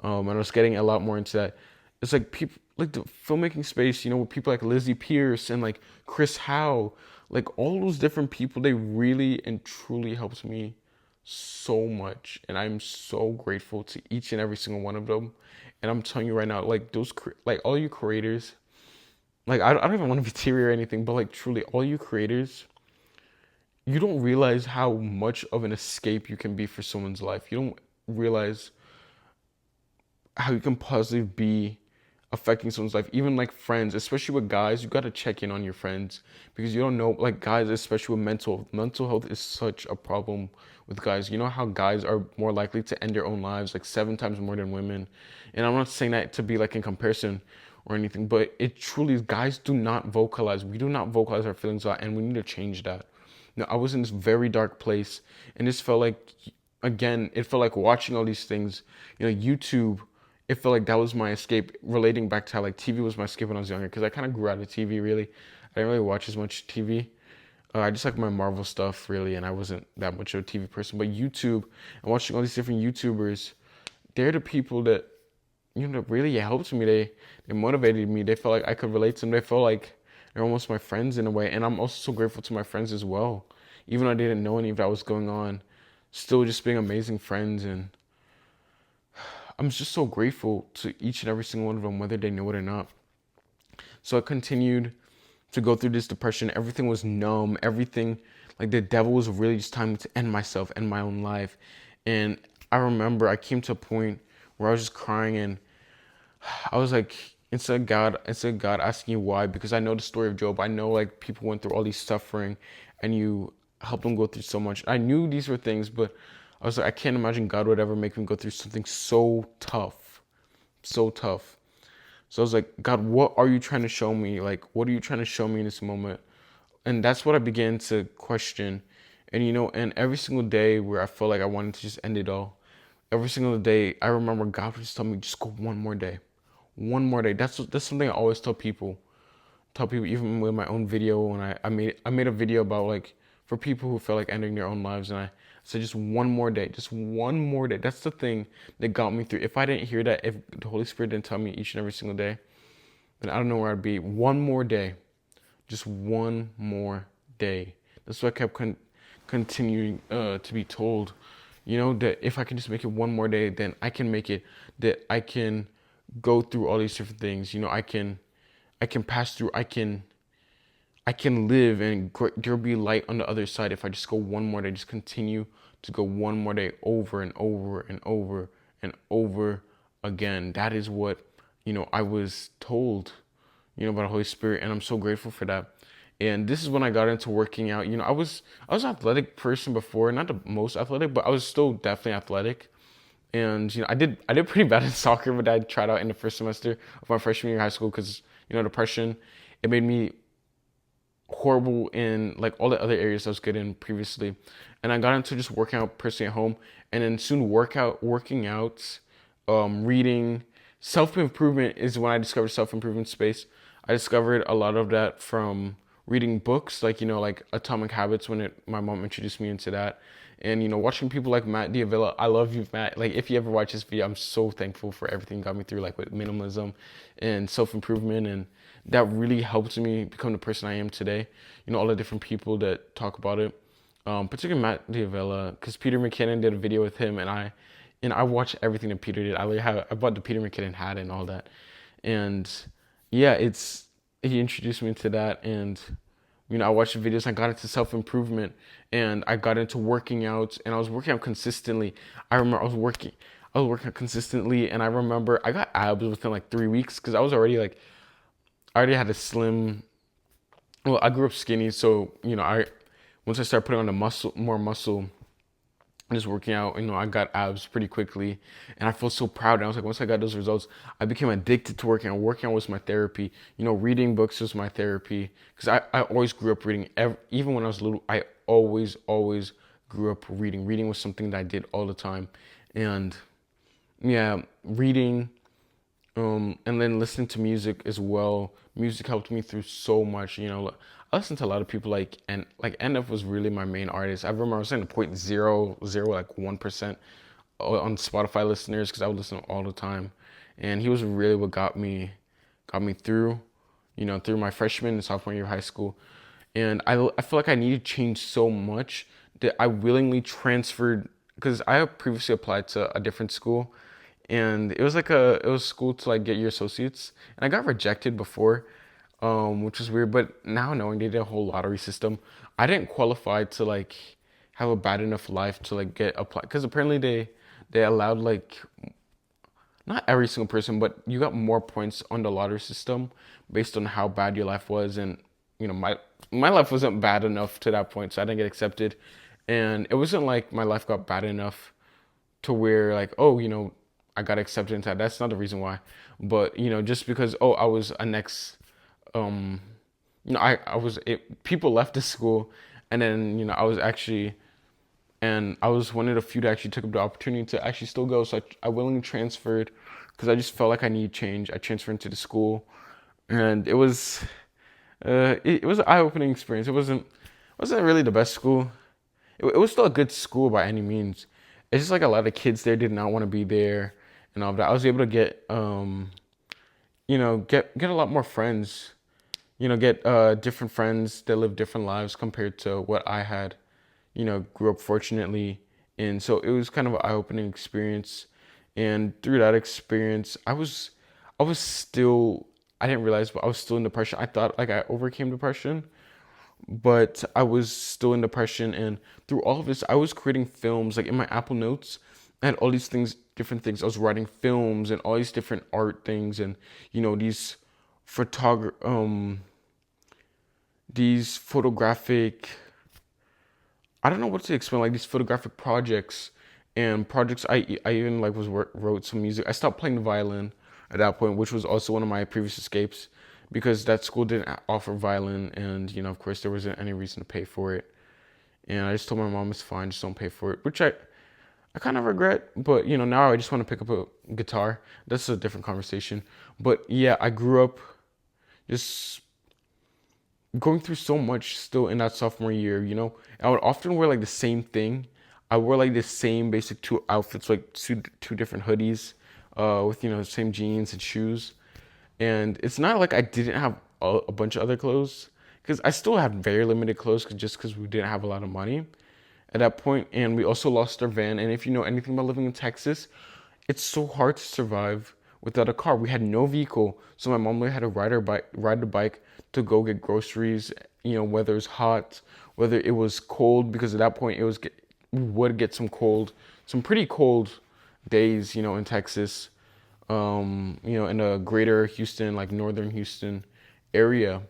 and I was getting a lot more into that. It's like people like the filmmaking space, with people like Lizzie Pierce and like Chris Howe, like all those different people. They really and truly helped me so much, and I'm so grateful to each and every single one of them. And I'm telling you right now, like like all you creators, like I don't even want to be teary or anything, but like truly, all you creators, you don't realize how much of an escape you can be for someone's life. You don't realize how you can positively be affecting someone's life, even like friends, especially with guys. You got to check in on your friends, because you don't know, like guys, especially with mental health is such a problem with guys. You know how guys are more likely to end their own lives like 7 times more than women. And I'm not saying that to be like in comparison or anything, but it truly is. Guys do not vocalize. We do not vocalize our feelings a lot, and we need to change that. I was in this very dark place, and this felt like, again, it felt like watching all these things, YouTube. It felt like that was my escape, relating back to how like TV was my escape when I was younger, because I kind of grew out of TV, really. I didn't really watch as much TV. I just like my Marvel stuff really, and I wasn't that much of a TV person. But YouTube and watching all these different YouTubers, they're the people that really helped me. They motivated me. They felt like I could relate to them. They felt like they're almost my friends in a way. And I'm also so grateful to my friends as well, even though I didn't know any of that was going on. Still, just being amazing friends, and I'm just so grateful to each and every single one of them, whether they knew it or not. So I continued to go through this depression. Everything was numb. Everything, like the devil was really just telling me to end myself, end my own life. And I remember I came to a point where I was just crying, and I was like, instead of God asking you why, because I know the story of Job. I know like people went through all these suffering, and you helped them go through so much. I knew these were things, but I was like, I can't imagine God would ever make me go through something so tough, so tough. So I was like, God, what are you trying to show me? Like, what are you trying to show me in this moment? And that's what I began to question. And and every single day where I felt like I wanted to just end it all, every single day I remember God would just tell me, just go one more day, one more day. That's something I always tell people. Tell people even with my own video when I made a video about like for people who felt like ending their own lives, and I said just one more day, just one more day. That's the thing that got me through. If I didn't hear that, if the Holy Spirit didn't tell me each and every single day, then I don't know where I'd be. One more day, just one more day. That's what I kept continuing to be told. That if I can just make it one more day, then I can make it. That I can go through all these different things. I can pass through. I can live, and there'll be light on the other side if I just go one more day. Just continue to go one more day over and over and over and over again. That is what I was told by the Holy Spirit, and I'm so grateful for that. And this is when I got into working out. I was an athletic person before, not the most athletic, but I was still definitely athletic. And I did pretty bad in soccer, but I tried out in the first semester of my freshman year of high school because depression. It made me horrible in like all the other areas I was good in previously, and I got into just working out personally at home, and then soon working out, reading. Self improvement is when I discovered self improvement space. I discovered a lot of that from reading books, like like Atomic Habits when my mom introduced me into that, and watching people like Matt D'Avella. I love you, Matt. Like if you ever watch this video, I'm so thankful for everything you got me through, like with minimalism and self improvement, and that really helped me become the person I am today. All the different people that talk about it, particularly Matt D'Avella, because Peter McKinnon did a video with him, and I watched everything that Peter did. I bought the Peter McKinnon hat and all that, and yeah, he introduced me to that, and I watched the videos. I got into self improvement, and I got into working out, and I was working out consistently. I remember I was working out consistently, and I remember I got abs within like 3 weeks because I already had a slim. Well, I grew up skinny, so I once I started putting on the more muscle, and just working out, I got abs pretty quickly, and I felt so proud. And I was like, once I got those results, I became addicted to working out. Working out was my therapy. Reading books was my therapy because I always grew up reading. Even when I was little, I always grew up reading. Reading was something that I did all the time, and yeah, reading. And then listening to music as well. Music helped me through so much. I listened to a lot of people like NF was really my main artist. I remember I was saying 0.00 like 1% on Spotify listeners because I would listen all the time, and he was really what got me through, through my freshman and sophomore year of high school. And I feel like I needed change so much that I willingly transferred because I had previously applied to a different school, and it was school to like get your associates, and I got rejected before, which was weird. But now knowing they did a whole lottery system, I didn't qualify to like have a bad enough life to like get applied because apparently they allowed like not every single person, but you got more points on the lottery system based on how bad your life was, and my life wasn't bad enough to that point, so I didn't get accepted, and it wasn't like my life got bad enough to where like, oh, I got accepted into that. That's not the reason why, but just because, oh, I was a next, um I was it, people left the school, and then I was one of the few that actually took up the opportunity to actually still go. So I willingly transferred because I just felt like I needed change. I transferred into the school, and it was an eye-opening experience. wasn't really the best school. It was still a good school by any means. It's just like a lot of kids there did not want to be there and all of that. I was able to get get a lot more friends. Get different friends that live different lives compared to what I had. Grew up fortunately, and so it was kind of an eye-opening experience. And through that experience, I was still, I didn't realize, but I was still in depression. I thought like I overcame depression, but I was still in depression. And through all of this, I was creating films. Like in my Apple Notes, I had all these things, different things. I was writing films and all these different art things, and these photog these photographic, I don't know what to explain, like these photographic projects and projects. I even like wrote some music. I stopped playing the violin at that point, which was also one of my previous escapes, because that school didn't offer violin, and of course there wasn't any reason to pay for it. And I just told my mom it's fine, just don't pay for it, which I kind of regret. But now I just want to pick up a guitar. That's a different conversation. But yeah, I grew up just going through so much still in that sophomore year. I would often wear like the same thing. I wore like the same basic two outfits, like two different hoodies, with the same jeans and shoes. And it's not like I didn't have a bunch of other clothes, because I still had very limited clothes, just because we didn't have a lot of money at that point, and we also lost our van. And if you know anything about living in Texas, it's so hard to survive without a car. We had no vehicle, so my mom had to ride the bike to go get groceries. Whether it's hot, whether it was cold, because at that point we would get some pretty cold days. In Texas, in the greater Houston, like northern Houston area.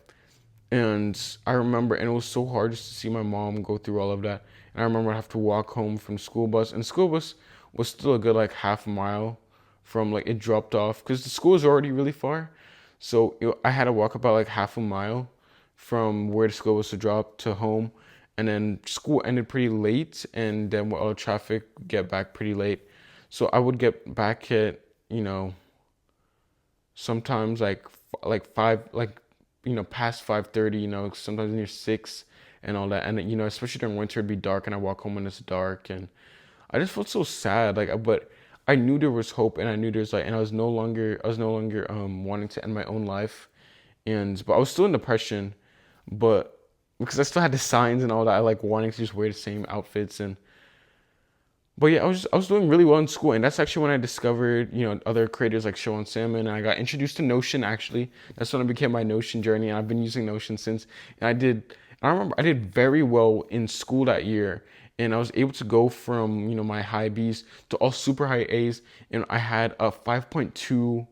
And I remember, and it was so hard just to see my mom go through all of that. And I remember I have to walk home from school bus, and the school bus was still a good like half a mile from, like, it dropped off because the school is already really far. So I had to walk about like half a mile from where the school was to drop to home. And then school ended pretty late, and then with all the traffic, get back pretty late. So I would get back at, sometimes like five, like past 5:30, sometimes near 6 and all that. And especially during winter, it'd be dark, and I walk home when it's dark, and I just felt so sad. Like, but I knew there was hope, and I knew there's like, and I was no longer wanting to end my own life. And but I was still in depression, but because I still had the signs and all that, I like wanting to just wear the same outfits. And but yeah, I was doing really well in school, and that's actually when I discovered other creators like Show on Salmon, and I got introduced to Notion. Actually, that's when I began my Notion journey, and I've been using Notion since. And I remember I did very well in school that year, and I was able to go from my high B's to all super high A's, and I had a 5.2.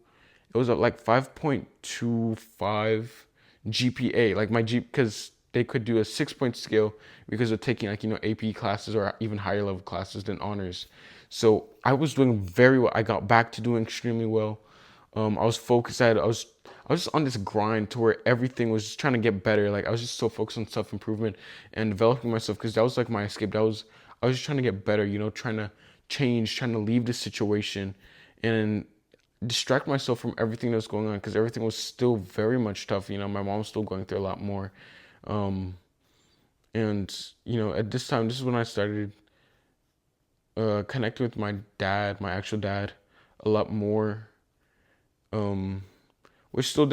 It was a like 5.25 GPA, like my G, because they could do a 6-point scale because of taking like AP classes or even higher level classes than honors. So I was doing very well. I got back to doing extremely well. I was focused. I was just on this grind to where everything was just trying to get better. Like I was just so focused on self improvement and developing myself, because that was like my escape. I was just trying to get better. Trying to change, trying to leave this situation, and distract myself from everything that was going on, because everything was still very much tough. My mom was still going through a lot more. Um, and at this time, this is when I started connecting with my dad, my actual dad, a lot more. Um, which still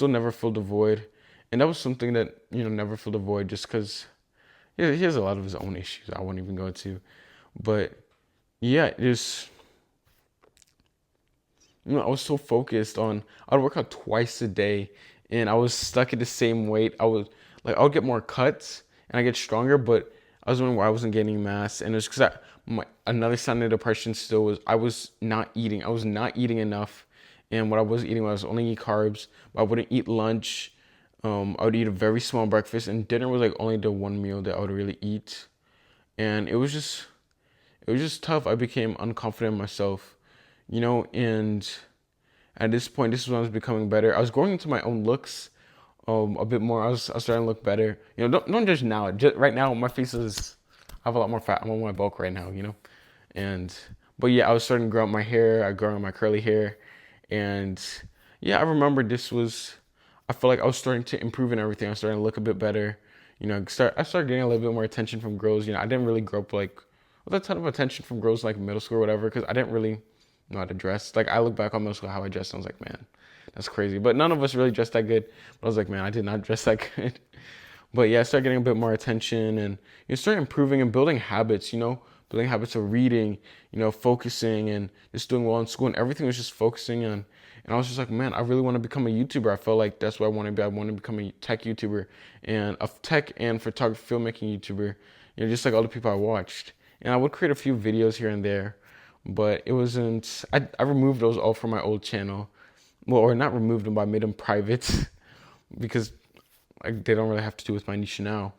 never filled the void, and that was something that never filled the void, just because he has a lot of his own issues I won't even go into. But yeah, I was so focused on, I'd work out twice a day, and I was stuck at the same weight. I would get more cuts and I get stronger, but I was wondering why I wasn't gaining mass. And it's because another sign of depression still was I was not eating. I was not eating enough. And what I was eating was only eat carbs, but I wouldn't eat lunch. I would eat a very small breakfast, and dinner was like only the one meal that I would really eat. And it was just tough. I became unconfident in myself, and at this point, this is when I was becoming better. I was growing into my own looks, a bit more. I was starting to look better. Don't judge now. Just right now, my face is, I have a lot more fat. I'm on my bulk right now, and but yeah, I was starting to grow out my hair. I grew out my curly hair, and yeah, I remember this was. I felt like I was starting to improve in everything. I was starting to look a bit better. I started getting a little bit more attention from girls. I didn't really grow up like with a ton of attention from girls like middle school or whatever, because I didn't really know how to dress. Like I look back on middle school how I dressed, and I was like, man, that's crazy. But none of us really dressed that good. But I was like, man, I did not dress that good. But yeah, I started getting a bit more attention, and you start improving and building habits. Building habits of reading, focusing and just doing well in school, and everything was just focusing on. And I was just like, man, I really want to become a YouTuber. I felt like that's what I want to be. I want to become a tech YouTuber and a tech and photography filmmaking YouTuber. Just like all the people I watched. And I would create a few videos here and there, but it wasn't. I removed those all from my old channel. Well, or not removed them, but I made them private because they don't really have to do with my niche now.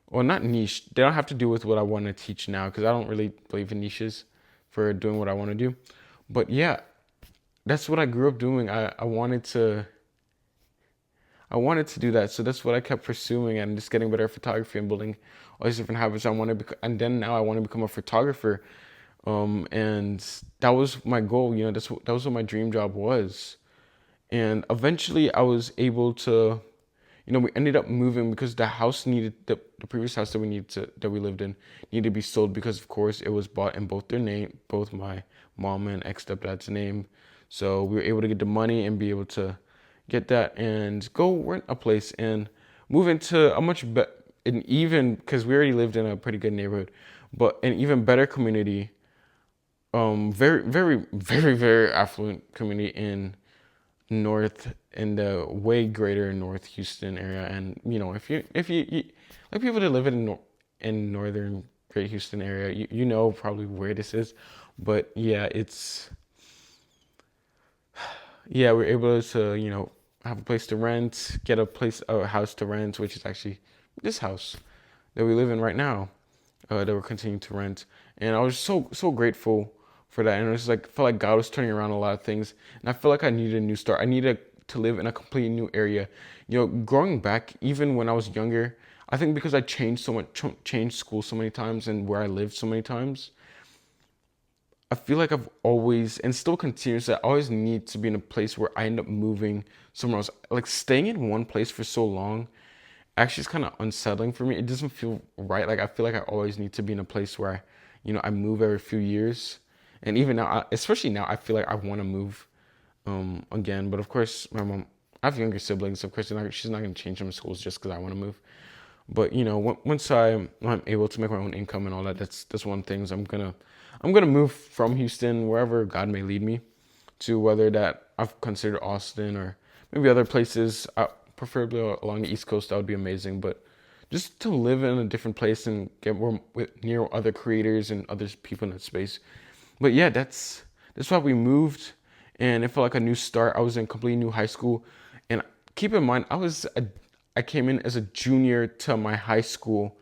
Well, not niche. They don't have to do with what I want to teach now, because I don't really believe in niches for doing what I want to do. But yeah, that's what I grew up doing. I wanted to do that, so that's what I kept pursuing, and just getting better at photography and building all these different habits. And then now I want to become a photographer. And that was my goal. That was what my dream job was. And eventually, I was able to. We ended up moving because the house needed the previous house that we lived in needed to be sold, because of course it was bought in both their name, both my mom and ex stepdad's name. So we were able to get the money and be able to get that and go rent a place and move into a much better, an even, because we already lived in a pretty good neighborhood, but an even better community. Very, very, very, very affluent community in the way greater North Houston area. And if you like people that live in northern Great Houston area, you know probably where this is. But yeah, we're able to have a place to rent, get a house to rent, which is actually this house that we live in right now, that we're continuing to rent. And I was so grateful for that. And it was like, felt like God was turning around a lot of things. And I feel like I needed a new start. I needed to live in a completely new area. Growing back, even when I was younger, I think because I changed school so many times and where I lived so many times, I feel like I've always, and still continues, I always need to be in a place where I end up moving somewhere else. Like staying in one place for so long actually is kind of unsettling for me. It doesn't feel right. Like I feel like I always need to be in a place where I move every few years. And even now, especially now, I feel like I want to move again. But of course, my mom, I have younger siblings. Of course, she's not going to change them schools just because I want to move. But once I'm able to make my own income and all that, that's one thing. I'm gonna move from Houston, wherever God may lead me, to whether that I've considered Austin or maybe other places, preferably along the East Coast. That would be amazing. But just to live in a different place and get more near other creators and other people in that space. But yeah, that's why we moved, and it felt like a new start. I was in a completely new high school, and keep in mind, I came in as a junior to my high school,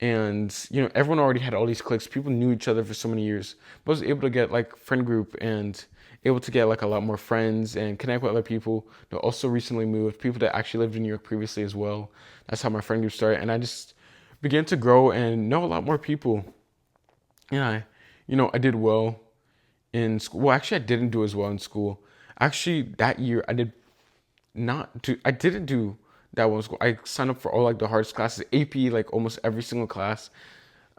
and everyone already had all these cliques. People knew each other for so many years. But I was able to get like friend group and able to get like a lot more friends and connect with other people that also recently moved, people that actually lived in New York previously as well. That's how my friend group started, and I just began to grow and know a lot more people. And I did well in school. Well, actually, I didn't do as well in school. Actually, that year I didn't do that well in school. I signed up for all like the hardest classes, AP, like almost every single class.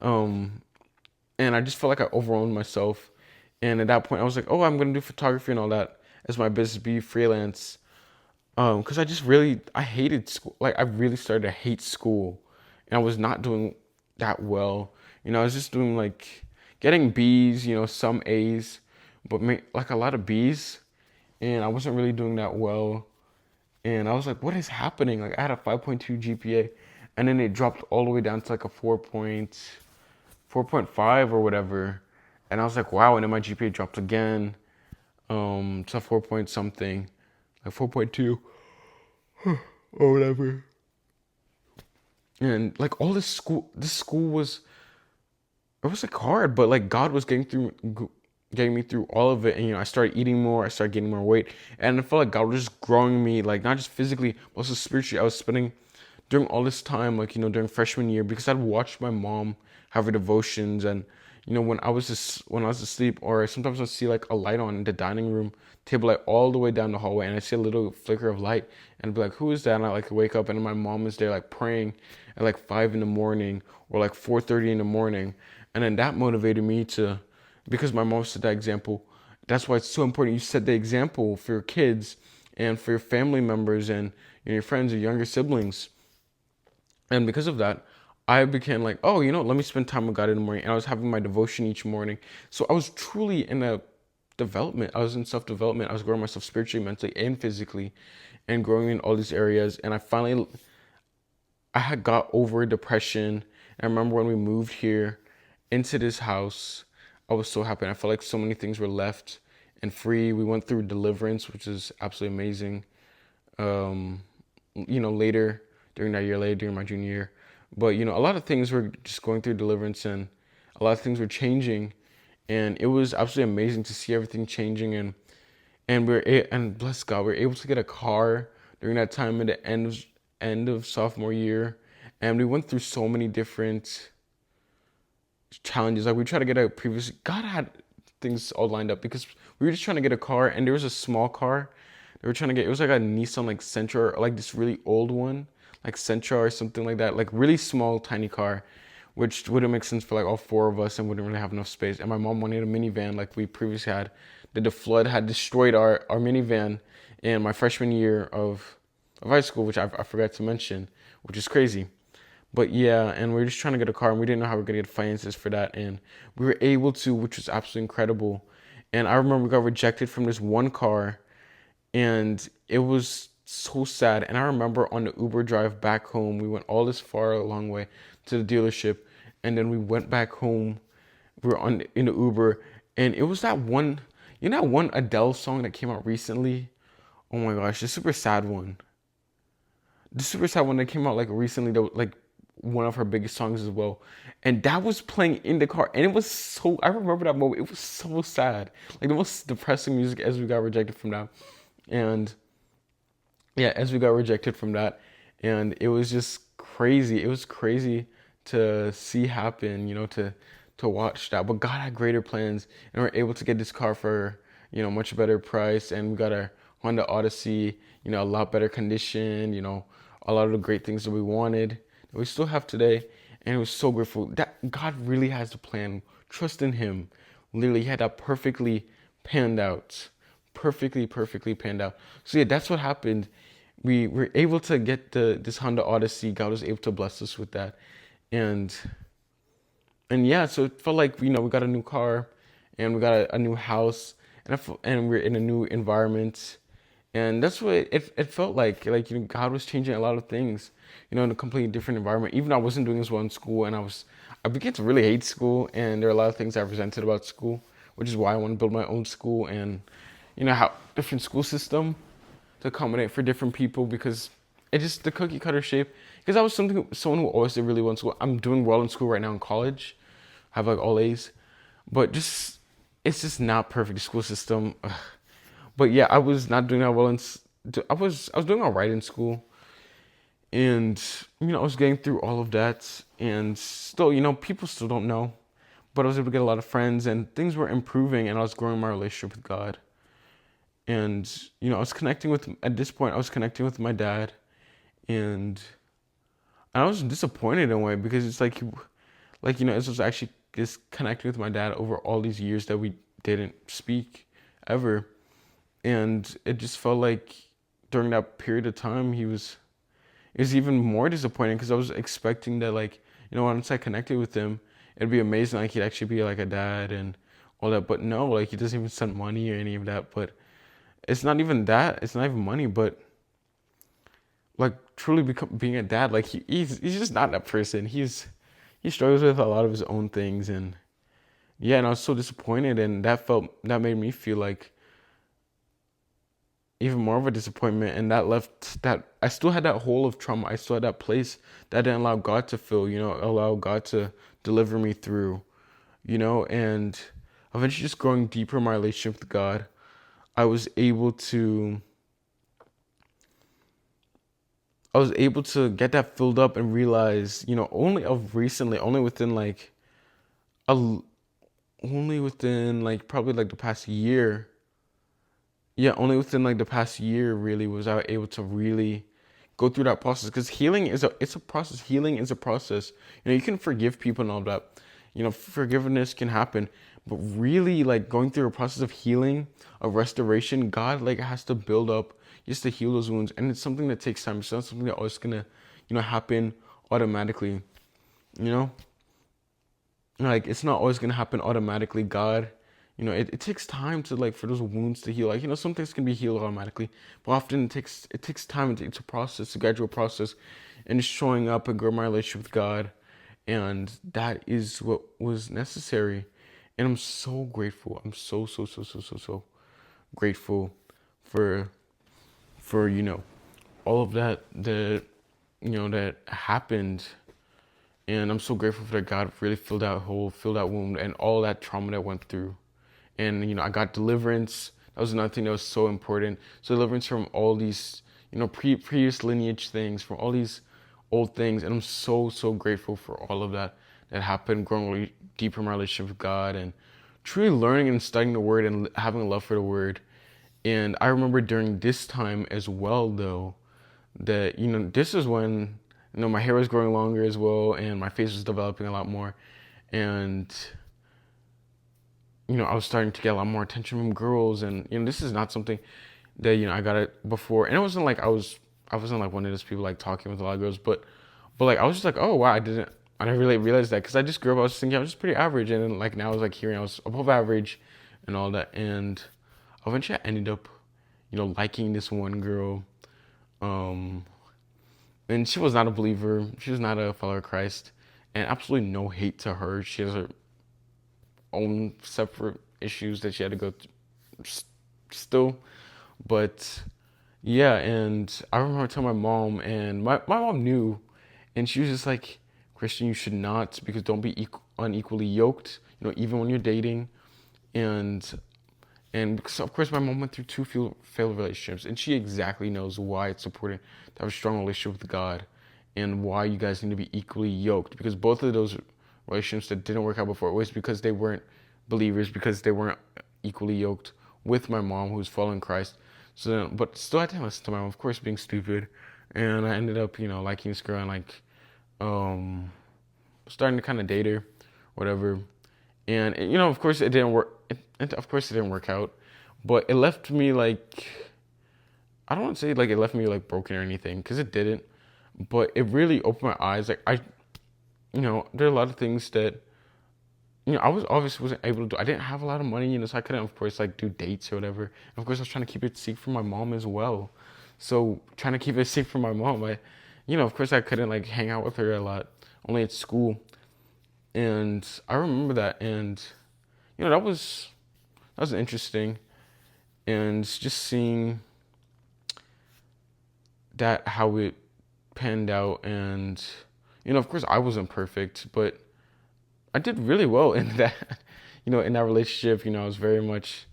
Um, and I just felt like I overwhelmed myself. And at that point, I was like, oh, I'm gonna do photography and all that as my business, be freelance. Because I hated school. Like I really started to hate school, and I was not doing that well. I was just doing like getting B's, some A's, but like a lot of B's, and I wasn't really doing that well. And I was like, what is happening? Like I had a 5.2 GPA, and then it dropped all the way down to like a 4.5 or whatever. And I was like, wow. And then my GPA dropped again, to 4 point something, like 4.2 or whatever. And like all this school was, it was like hard, but like God was getting me through all of it. And I started eating more, I started gaining more weight, and I felt like God was just growing me, like not just physically but also spiritually. I was spending during all this time, like during freshman year, because I'd watched my mom have her devotions, and when I was asleep, or sometimes I see like a light on the dining room table, like all the way down the hallway, and I see a little flicker of light, and I'd be like, "Who is that?" And I like wake up, and my mom is there like praying at like 5 in the morning or like 4:30 in the morning, and then that motivated me to, because my mom set that example. That's why it's so important you set the example for your kids and for your family members and your friends or younger siblings. And because of that, I became like, oh, let me spend time with God in the morning. And I was having my devotion each morning. So I was truly in a development. I was in self development. I was growing myself spiritually, mentally, and physically, and growing in all these areas. And I had got over depression. I remember when we moved here into this house, I was so happy. And I felt like so many things were left and free. We went through deliverance, which is absolutely amazing. Um, later during that year, later during my junior year. But a lot of things were just going through deliverance, and a lot of things were changing, and it was absolutely amazing to see everything changing. And bless God, we were able to get a car during that time at the end of sophomore year, and we went through so many different challenges. Like we tried to get a previous, God had things all lined up because we were just trying to get a car, and there was a small car they were trying to get. It was like a Nissan like Sentra, like this really old one, like Sentra or something like that, like really small, tiny car, which wouldn't make sense for like all four of us and wouldn't really have enough space. And my mom wanted a minivan like we previously had. The flood had destroyed our minivan in my freshman year of high school, which I forgot to mention, which is crazy. But yeah, and we were just trying to get a car, and we didn't know how we were gonna get finances for that, and we were able to, which was absolutely incredible. And I remember we got rejected from this one car, and it was so sad. And I remember on the Uber drive back home, we went all this far a long way to the dealership, and then we went back home. We were in the Uber, and it was that one, that one Adele song that came out recently. Oh my gosh, the super sad one. The super sad one that came out like recently, that was, like one of her biggest songs as well. And that was playing in the car, and it was so. I remember that moment. It was so sad, like the most depressing music as we got rejected from that, and yeah, as we got rejected from that, and it was just crazy. It was crazy to see happen, to watch that. But God had greater plans, and we're able to get this car for much better price, and we got a Honda Odyssey, a lot better condition, a lot of the great things that we wanted that we still have today, and it was so grateful that God really has the plan. Trust in Him. Literally, He had that panned out, perfectly panned out. So yeah, that's what happened. We were able to get this Honda Odyssey. God was able to bless us with that, and yeah, so it felt like we got a new car, and we got a new house, and and we're in a new environment, and that's what it felt like. Like God was changing a lot of things, in a completely different environment. Even though I wasn't doing as well in school, and I began to really hate school, and there are a lot of things I resented about school, which is why I want to build my own school, and how different school system to accommodate for different people, because it just the cookie cutter shape. Because I was someone who always did really well in school. I'm doing well in school right now in college, have like all A's, but it's just not perfect, the school system. Ugh. But yeah, I was not doing that well I was doing all right in school, and I was getting through all of that, and still people still don't know, but I was able to get a lot of friends, and things were improving, and I was growing my relationship with God, and I was connecting with at this point I was connecting with my dad, and I was disappointed in a way, because it's this was actually just connecting with my dad over all these years that we didn't speak ever. And it just felt like during that period of time, it was even more disappointing, because I was expecting that, like, once I connected with him, it'd be amazing. Like, he'd actually be like a dad and all that. But no, like, he doesn't even send money or any of that. But it's not even that. It's not even money, but like truly being a dad, like he's just not that person. He struggles with a lot of his own things, and yeah, and I was so disappointed, and that made me feel like even more of a disappointment, and that left that I still had that hole of trauma. I still had that place that didn't allow God to fill, allow God to deliver me through, and eventually just growing deeper in my relationship with God, I was able to get that filled up and realize, only within like a only within like probably like the past year. Yeah, only within like the past year really was I able to really go through that process, because healing is a process. Healing is a process. You can forgive people and all that. Forgiveness can happen, but really like going through a process of healing, of restoration, God like has to build up just to heal those wounds, and it's something that takes time. It's not something that always gonna happen automatically. You know, like it's not always gonna happen automatically. God, it takes time to like for those wounds to heal. Like some things can be healed automatically, but often it takes time. It's a process, a gradual process, and just showing up and grow my relationship with God, and that is what was necessary. And I'm so grateful. I'm so grateful for all of that happened. And I'm so grateful that God really filled that hole, filled that wound, and all that trauma that I went through. And I got deliverance. That was another thing that was so important. So deliverance from all these previous lineage things, from all these old things. And I'm so grateful for all of that happened, growing really deeper in my relationship with God, and truly learning and studying the Word and having a love for the Word. And I remember during this time as well, though, that this is when my hair was growing longer as well, and my face was developing a lot more, and I was starting to get a lot more attention from girls. And this is not something that I got it before, and it wasn't like I wasn't like one of those people like talking with a lot of girls, but like I was just like, oh wow, I didn't really realize that, because I just grew up, I was thinking I was just pretty average, and then like now I was like hearing I was above average and all that. And eventually I ended up liking this one girl, um and she was not a believer, she was not a follower of Christ, and absolutely no hate to her. She has her own separate issues that she had to go through still. But yeah, and I remember telling my mom, and my mom knew, and she was just like, Christian, you should not, because don't be unequally yoked, even when you're dating. And because of course my mom went through two failed relationships, and she exactly knows why it's important to have a strong relationship with God, and why you guys need to be equally yoked, because both of those relationships that didn't work out before was because they weren't believers, because they weren't equally yoked with my mom, who was following Christ. So then, but still I didn't listen to my mom, of course, being stupid, and I ended up liking this girl, and like um starting to kind of date her, whatever. And of course it didn't work. Of course it didn't work out, but it left me like, I don't want to say like it left me like broken or anything, because it didn't. But it really opened my eyes. Like there are a lot of things that I was obviously wasn't able to do. I didn't have a lot of money, so I couldn't, of course, like do dates or whatever. And of course, I was trying to keep it secret from my mom as well. So trying to keep it secret from my mom, of course, I couldn't like hang out with her a lot, only at school. And I remember that, and that was interesting, and just seeing that how it panned out. And of course, I wasn't perfect, but I did really well in that, in that relationship. I was very much,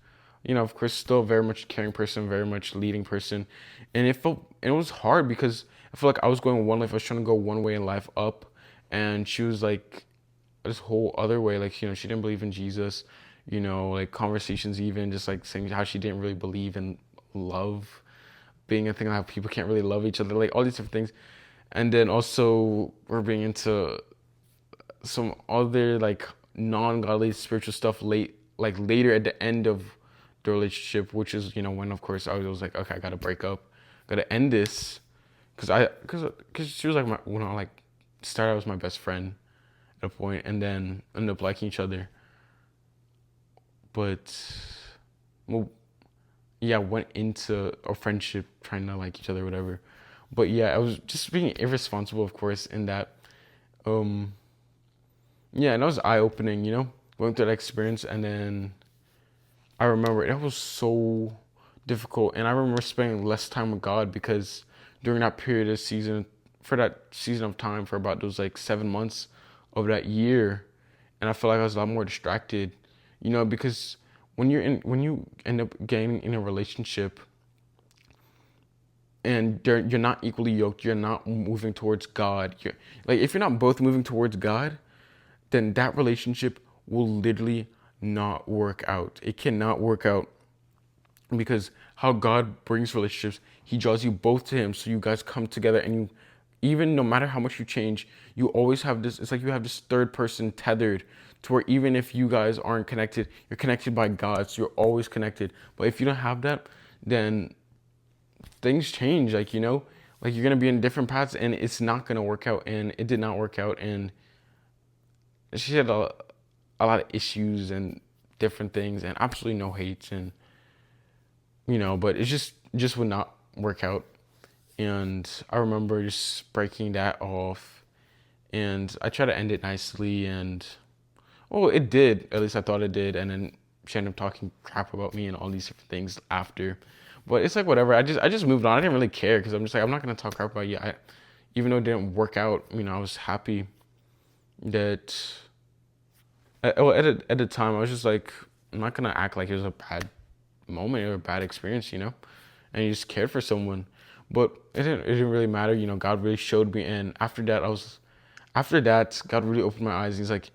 of course, still very much caring person, very much leading person. And it was hard, because I feel like I was going one life, I was trying to go one way in life up, and she was like this whole other way. Like, she didn't believe in Jesus, like conversations, even just like saying how she didn't really believe in love being a thing, how people can't really love each other, like all these different things. And then also we're being into some other like non-godly spiritual stuff later at the end of the relationship, which is when of course I was like, okay, I gotta break up, gotta end this, because she was like when I like started out as my best friend at a point, and then ended up liking each other. But well, yeah, went into a friendship trying to like each other, whatever. But yeah, I was just being irresponsible, of course, in that. Um, yeah, and that was eye opening, going through that experience. And then I remember it was so difficult, and I remember spending less time with God, because during that period of season, for that season of time, for about those like 7 months of that year, and I felt like I was a lot more distracted, because when you end up getting in a relationship, and you're not equally yoked, you're not moving towards God. Like if you're not both moving towards God, then that relationship will literally not work out. It cannot work out because how God brings relationships, He draws you both to Him, so you guys come together, and you, even no matter how much you change, you always have this. It's like you have this third person tethered to where even if you guys aren't connected, you're connected by God, so you're always connected. But if you don't have that, then things change. Like like you're gonna be in different paths, and it's not gonna work out. And it did not work out, and she had a lot of issues and different things, and absolutely no hates, and but it just would not work out. And I remember just breaking that off, and I tried to end it nicely, and well, it did. At least I thought it did. And then she ended up talking crap about me and all these different things after. But it's like whatever. I just moved on. I didn't really care because I'm just like, I'm not gonna talk crap about you. Even though it didn't work out, I was happy that at the time I was just like, I'm not gonna act like it was a bad moment or a bad experience, and you just cared for someone. But it didn't really matter. God really showed me, and after that, God really opened my eyes. He's like,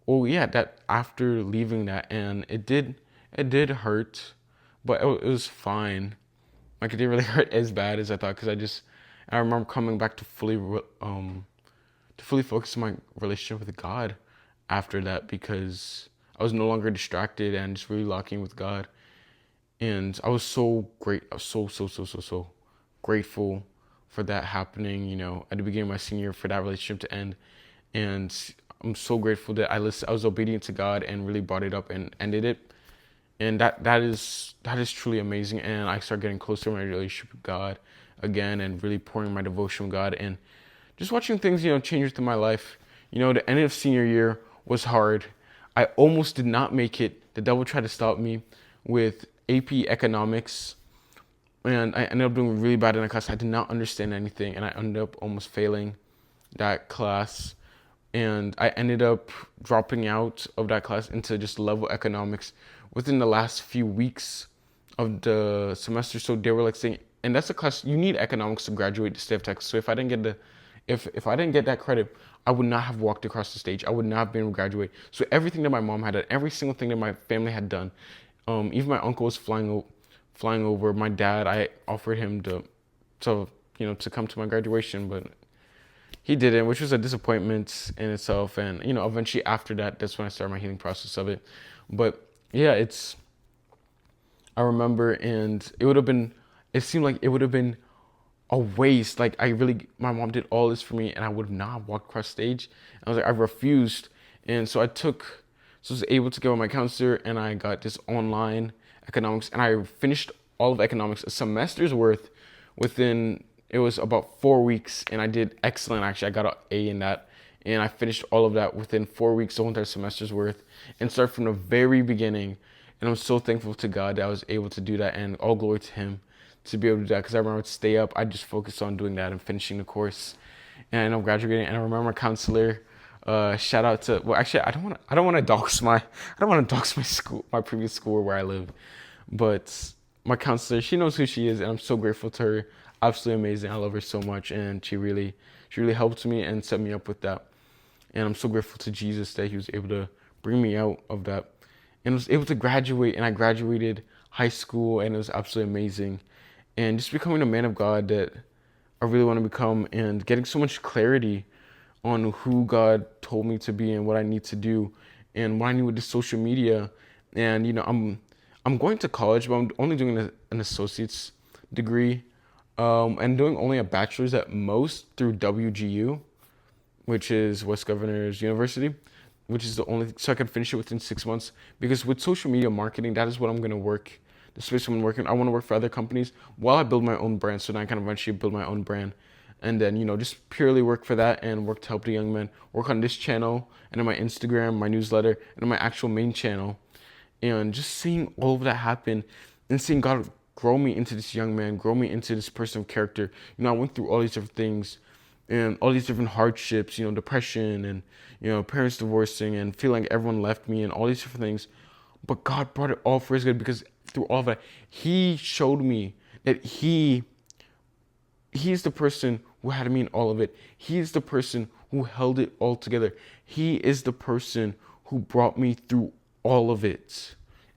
oh yeah, that after leaving that, and it did hurt, but it was fine. Like it didn't really hurt as bad as I thought, because I remember coming back to fully focus on my relationship with God after that, because I was no longer distracted and just really locking with God. And I was so great. I was so grateful for that happening, at the beginning of my senior year, for that relationship to end. And I'm so grateful that I was obedient to God and really brought it up and ended it. And that is truly amazing. And I started getting closer to my relationship with God again, and really pouring my devotion with God, and just watching things, change within my life. The end of senior year was hard. I almost did not make it. The devil tried to stop me with AP economics, and I ended up doing really bad in that class. I did not understand anything, and I ended up almost failing that class. And I ended up dropping out of that class into just level economics within the last few weeks of the semester. So they were like saying, and that's a class you need economics to graduate to stay of Texas. So if I didn't get that credit, I would not have walked across the stage. I would not have been able to graduate. So everything that my mom had done, every single thing that my family had done, even my uncle was flying over. My dad, I offered him to come to my graduation, but he didn't, which was a disappointment in itself. And eventually after that, that's when I started my healing process of it. But yeah, I remember, and it seemed like it would have been a waste. Like my mom did all this for me, and I would have not walked across stage. And I was like, I refused. And so I was able to go with my counselor, and I got this online economics, and I finished all of economics, a semester's worth, within, it was about 4 weeks, and I did excellent. Actually, I got an A in that, and I finished all of that within 4 weeks, the whole entire semester's worth, and start from the very beginning. And I'm so thankful to God that I was able to do that, and all glory to Him to be able to do that, because I remember to stay up. I just focused on doing that and finishing the course, and I'm graduating. And I remember my counselor. Shout out to, well, actually, I don't want to dox my school, my previous school where I live, but my counselor, she knows who she is, and I'm so grateful to her. Absolutely amazing. I love her so much, and she really helped me and set me up with that. And I'm so grateful to Jesus that He was able to bring me out of that, and was able to graduate. And I graduated high school, and it was absolutely amazing. And just becoming a man of God that I really want to become, and getting so much clarity on who God told me to be and what I need to do, and what I need with the social media. And I'm going to college, but I'm only doing an associate's degree, and doing only a bachelor's at most through WGU, which is West Governors University, which is the only, so I can finish it within 6 months. Because with social media marketing, that is what I'm going to work, the space I'm working. I want to work for other companies while I build my own brand, so then I can eventually build my own brand. And then, just purely work for that, and work to help the young men, work on this channel, and on my Instagram, my newsletter, and on my actual main channel. And just seeing all of that happen, and seeing God grow me into this young man, grow me into this person of character. I went through all these different things, and all these different hardships, depression, and, parents divorcing, and feeling like everyone left me, and all these different things. But God brought it all for His good, because through all of that, He showed me that He's the person who had me in all of it. He's the person who held it all together. He is the person who brought me through all of it.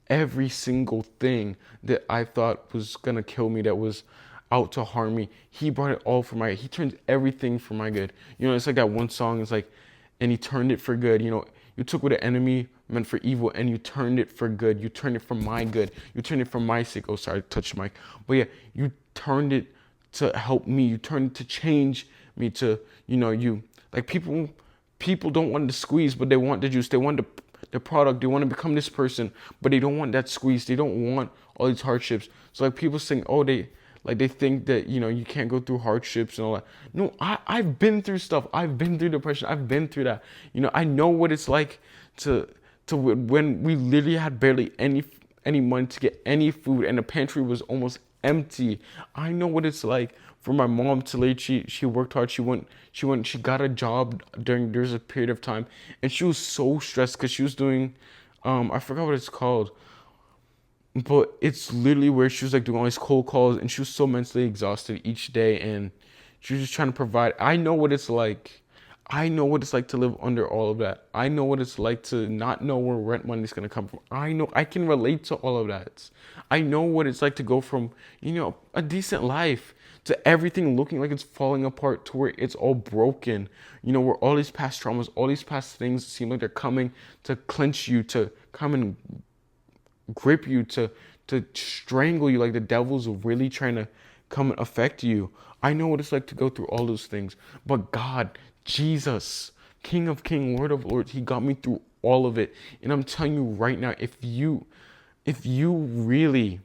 Every single thing that I thought was gonna kill me, that was out to harm me, he brought it all for my, he turned everything for my good. You know, it's like that one song, it's like, and he turned it for good. You know, you took what the enemy meant for evil and you turned it for good. You turned it for my good. You turned it for my sake. Oh, sorry, I touched the mic. But yeah, you turned it to help me. You turned it to change me, to, you know, you, like, people don't want the squeeze, but they want the juice. They want the product. They want to become this person, but they don't want that squeeze. They don't want all these hardships. So like people saying, oh, they think that, you know, you can't go through hardships and all that. No, I've been through stuff. I've been through depression. I've been through that. You know, I know what it's like to when we literally had barely any money to get any food and the pantry was almost empty. I know what it's like for my mom to late. She worked hard. She got a job there's a period of time, and she was so stressed because she was doing, I forgot what it's called, but it's literally where she was like doing all these cold calls, and she was so mentally exhausted each day, and she was just trying to provide. I know what it's like. I know what it's like to live under all of that. I know what it's like to not know where rent money is going to come from. I know, I can relate to all of that. I know what it's like to go from, you know, a decent life to everything looking like it's falling apart, to where it's all broken. You know, where all these past traumas, all these past things seem like they're coming to clench you, to come and grip you, to strangle you, like the devil's really trying to come and affect you. I know what it's like to go through all those things. But God, Jesus, King of Kings, Lord of Lords, he got me through all of it. And I'm telling you right now, if you really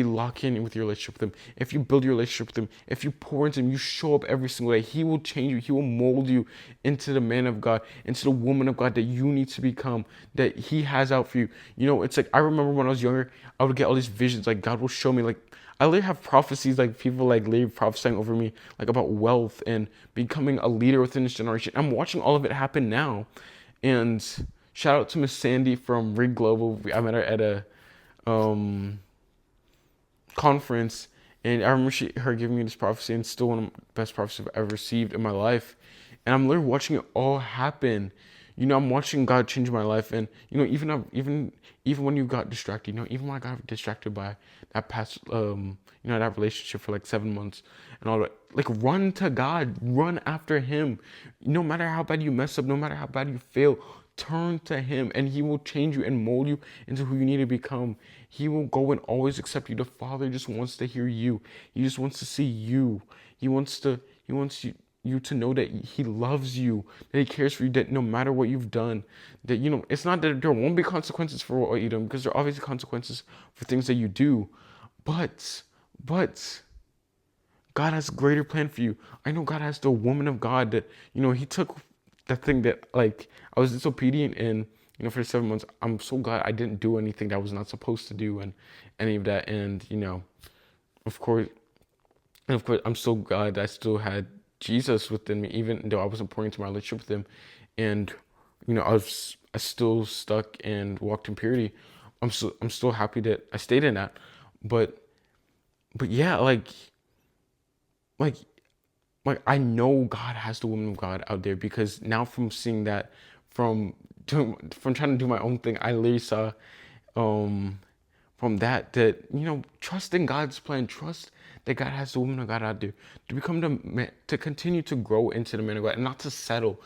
lock in with your relationship with him, if you build your relationship with him, if you pour into him, you show up every single day, he will change you. He will mold you into the man of God, into the woman of God that you need to become, that he has out for you. You know, it's like, I remember when I was younger, I would get all these visions, like God will show me, like, I literally have prophecies, like people like literally prophesying over me, like about wealth and becoming a leader within this generation. I'm watching all of it happen now. And shout out to Miss Sandy from Rig Global. I met her at a conference, and I remember her giving me this prophecy, and it's still one of the best prophecies I've ever received in my life. And I'm literally watching it all happen. You know, I'm watching God change my life, and you know, even when you got distracted, you know, even when I got distracted by that past, you know, that relationship for like 7 months and all that, like, run to God, run after Him. No matter how bad you mess up, no matter how bad you fail, turn to Him, and He will change you and mold you into who you need to become. He will go and always accept you. The Father just wants to hear you. He just wants to see you. He wants you to know that he loves you, that he cares for you, that no matter what you've done, that, you know, it's not that there won't be consequences for what you do, because there are obviously consequences for things that you do, but God has a greater plan for you. I know God has the woman of God that, you know, he took that thing that, like, I was disobedient in, you know, for 7 months. I'm so glad I didn't do anything that I was not supposed to do and any of that. And, you know, of course, I'm so glad that I still had Jesus within me, even though I wasn't pouring into my relationship with him. And, you know, I still stuck and walked in purity. I'm still happy that I stayed in that. But yeah, like I know God has the woman of God out there, because now from seeing that, from trying to do my own thing, I literally saw from that, you know, trust in God's plan, trust that God has the woman of God out there to become the man, to continue to grow into the man of God, and not to settle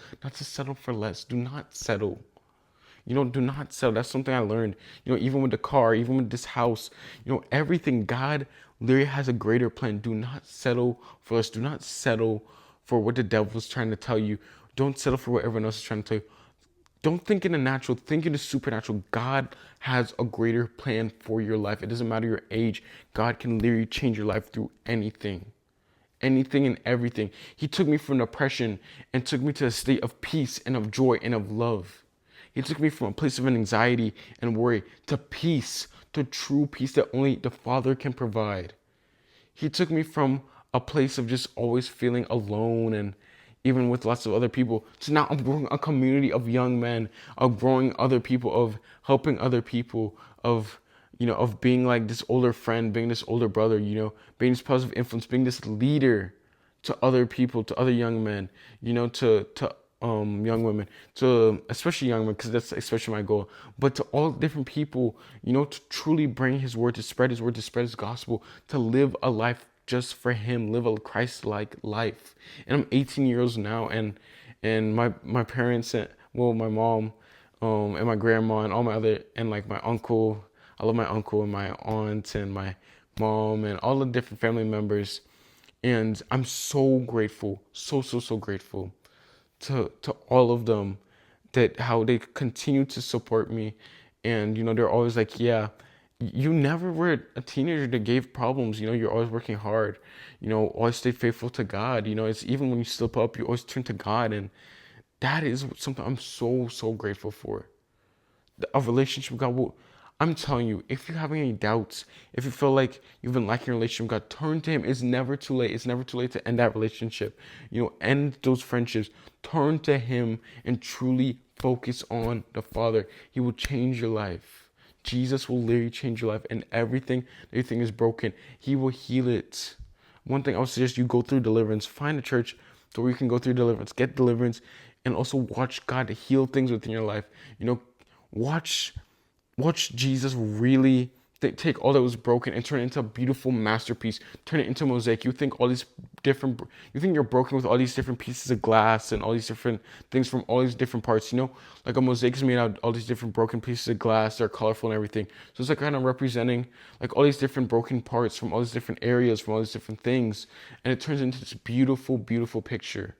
for less. Do not settle. You know, do not settle. That's something I learned. You know, even with the car, even with this house, you know, everything, God literally has a greater plan. Do not settle for less. Do not settle for what the devil's trying to tell you. Don't settle for what everyone else is trying to tell you. Don't think in the natural, think in the supernatural. God has a greater plan for your life. It doesn't matter your age. God can literally change your life through anything. Anything and everything. He took me from depression and took me to a state of peace and of joy and of love. He took me from a place of anxiety and worry to peace, to true peace that only the Father can provide. He took me from a place of just always feeling alone, and even with lots of other people, so now I'm growing a community of young men, of growing other people, of helping other people, of, you know, of being like this older friend, being this older brother, you know, being this positive influence, being this leader to other people, to other young men, you know, to young women, to especially young women, because that's especially my goal, but to all different people, to truly bring his word, to spread his word, to spread his gospel, to live a life just for him, live a Christ-like life. And I'm 18 years old now, and my parents, and well, my mom, and my grandma and all my other, and like my uncle, I love my uncle and my aunt and my mom and all the different family members. And I'm so grateful, so grateful to all of them, that how they continue to support me. And they're always like, yeah, you never were a teenager that gave problems. You're always working hard, always stay faithful to God. It's even when you slip up, you always turn to God. And that is something I'm so grateful for. A relationship with God will, I'm telling you, if you're having any doubts, if you feel like you've been lacking a relationship with God, turn to him. It's never too late. It's never too late to end that relationship. End those friendships. Turn to him and truly focus on the Father. He will change your life. Jesus will literally change your life, and everything that you think is broken, he will heal it. One thing I would suggest, you go through deliverance. Find a church where you can go through deliverance, get deliverance, and also watch God heal things within your life. Watch watch Jesus really take all that was broken and turn it into a beautiful masterpiece, turn it into a mosaic. You think you're broken with all these different pieces of glass and all these different things from all these different parts, like a mosaic is made out of all these different broken pieces of glass. They're colorful and everything. So it's like kind of representing like all these different broken parts from all these different areas, from all these different things. And it turns into this beautiful picture.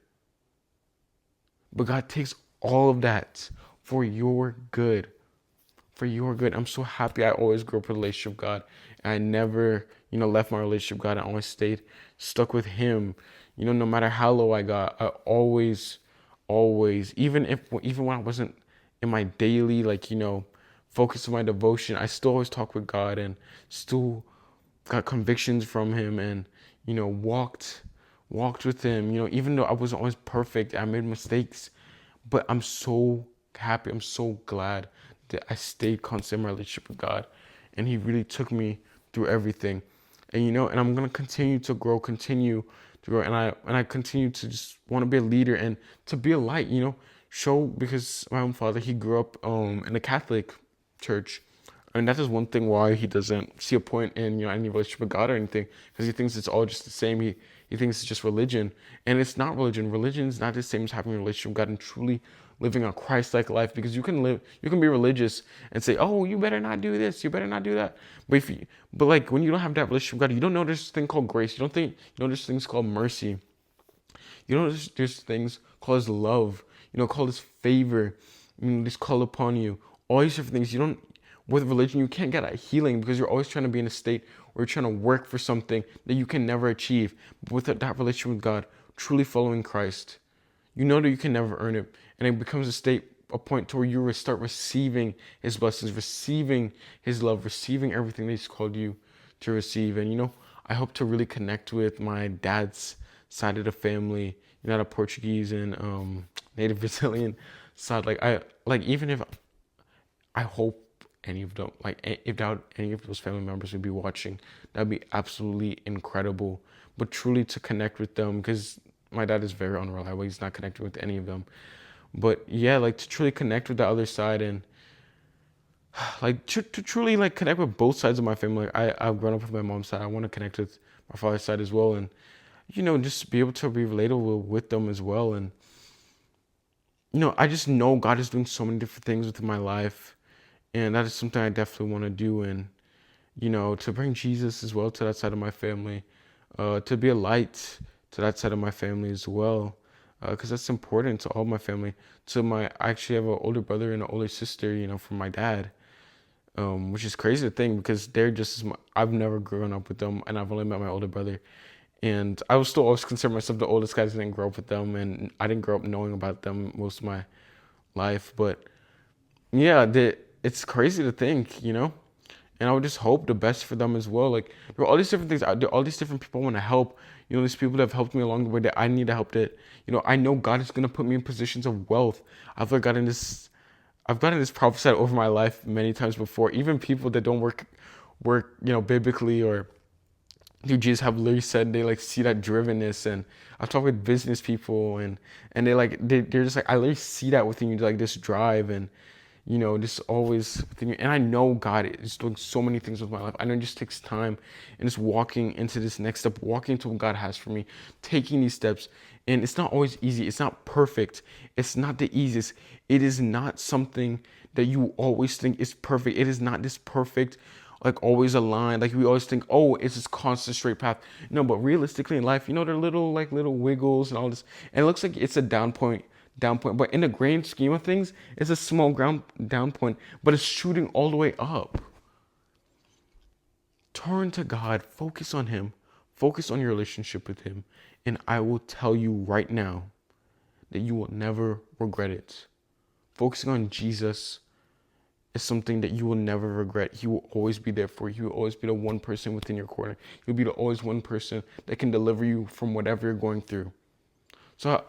But God takes all of that for your good. For your good. I'm so happy I always grew up with a relationship with God. And I never, left my relationship with God. I always stayed stuck with him. No matter how low I got, I always, even when I wasn't in my daily, focus of my devotion, I still always talked with God and still got convictions from him, and, walked with him, even though I wasn't always perfect, I made mistakes, but I'm so happy. I'm so glad that I stayed constant in my relationship with God, and he really took me through everything. And and I'm gonna continue to grow, and I continue to just want to be a leader and to be a light. Show, because my own father, he grew up in a Catholic church, and that is one thing why he doesn't see a point in any relationship with God or anything, because he thinks it's all just the same. He thinks it's just religion, and it's not religion. Religion is not the same as having a relationship with God and truly living a Christ-like life. Because you can be religious and say, "Oh, you better not do this, you better not do that." But like when you don't have that relationship with God, you don't know there's thing called grace. There's things called mercy. There's things called his love. Called his favor. This call upon you. All these different things. You don't. With religion, you can't get a healing because you're always trying to be in a state where you're trying to work for something that you can never achieve. But with that relationship with God, truly following Christ, you know that you can never earn it, and it becomes a point to where you start receiving his blessings, receiving his love, receiving everything that he's called you to receive. And I hope to really connect with my dad's side of the family, the Portuguese and native Brazilian side. Even if I hope any of them, if any of those family members would be watching, that'd be absolutely incredible. But truly to connect with them, because my dad is very unreliable. He's not connected with any of them. But yeah, to truly connect with the other side, and to truly connect with both sides of my family. I've grown up with my mom's side. I want to connect with my father's side as well, and just be able to be relatable with them as well. And I just know God is doing so many different things within my life, and that is something I definitely want to do. And to bring Jesus as well to that side of my family, to be a light to that side of my family as well, because that's important to all my family. I actually have an older brother and an older sister, from my dad, which is crazy to think, because they're just I've never grown up with them, and I've only met my older brother, and I was still always consider myself the oldest guy. I didn't grow up with them, and I didn't grow up knowing about them most of my life. But yeah, it's crazy to think, and I would just hope the best for them as well. There are all these different things out there, all these different people I want to help. These people that have helped me along the way that I need to help. That I know God is gonna put me in positions of wealth. I've gotten this prophesied over my life many times before. Even people that don't work, biblically, or Dude, Jesus have literally said they like see that drivenness, and I've talked with business people, and they're just like, I literally see that within you, like this drive, and just always within you. And I know God is doing so many things with my life. I know it just takes time, and just walking into this next step, walking into what God has for me, taking these steps. And it's not always easy. It's not perfect. It's not the easiest. It is not something that you always think is perfect. It is not this perfect, like always aligned. Like we always think, oh, it's this constant straight path. No, but realistically in life, there are little wiggles and all this. And it looks like it's a down point. But in the grand scheme of things, it's a small ground down point, but it's shooting all the way up. Turn to God, focus on Him, focus on your relationship with Him. And I will tell you right now that you will never regret it. Focusing on Jesus is something that you will never regret. He will always be there for you. He will always be the one person within your corner. He'll be the always one person that can deliver you from whatever you're going through. So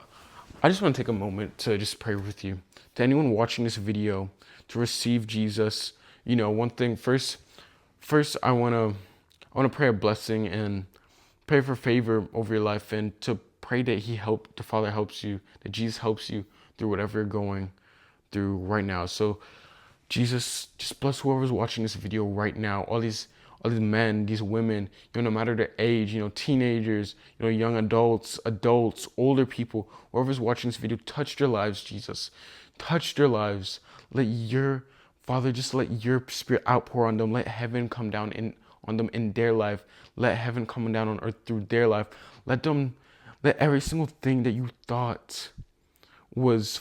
I just want to take a moment to just pray with you. To anyone watching this video, to receive Jesus, one thing first I want to pray a blessing and pray for favor over your life, and to pray that the Father helps you, that Jesus helps you through whatever you're going through right now. So Jesus, just bless whoever's watching this video right now. All these men, these women, no matter their age, teenagers, young adults, older people, whoever's watching this video, touch their lives, Jesus. Touch their lives. Let your Father, just let your Spirit outpour on them. Let heaven come down on them in their life. Let heaven come down on earth through their life. Let every single thing that you thought was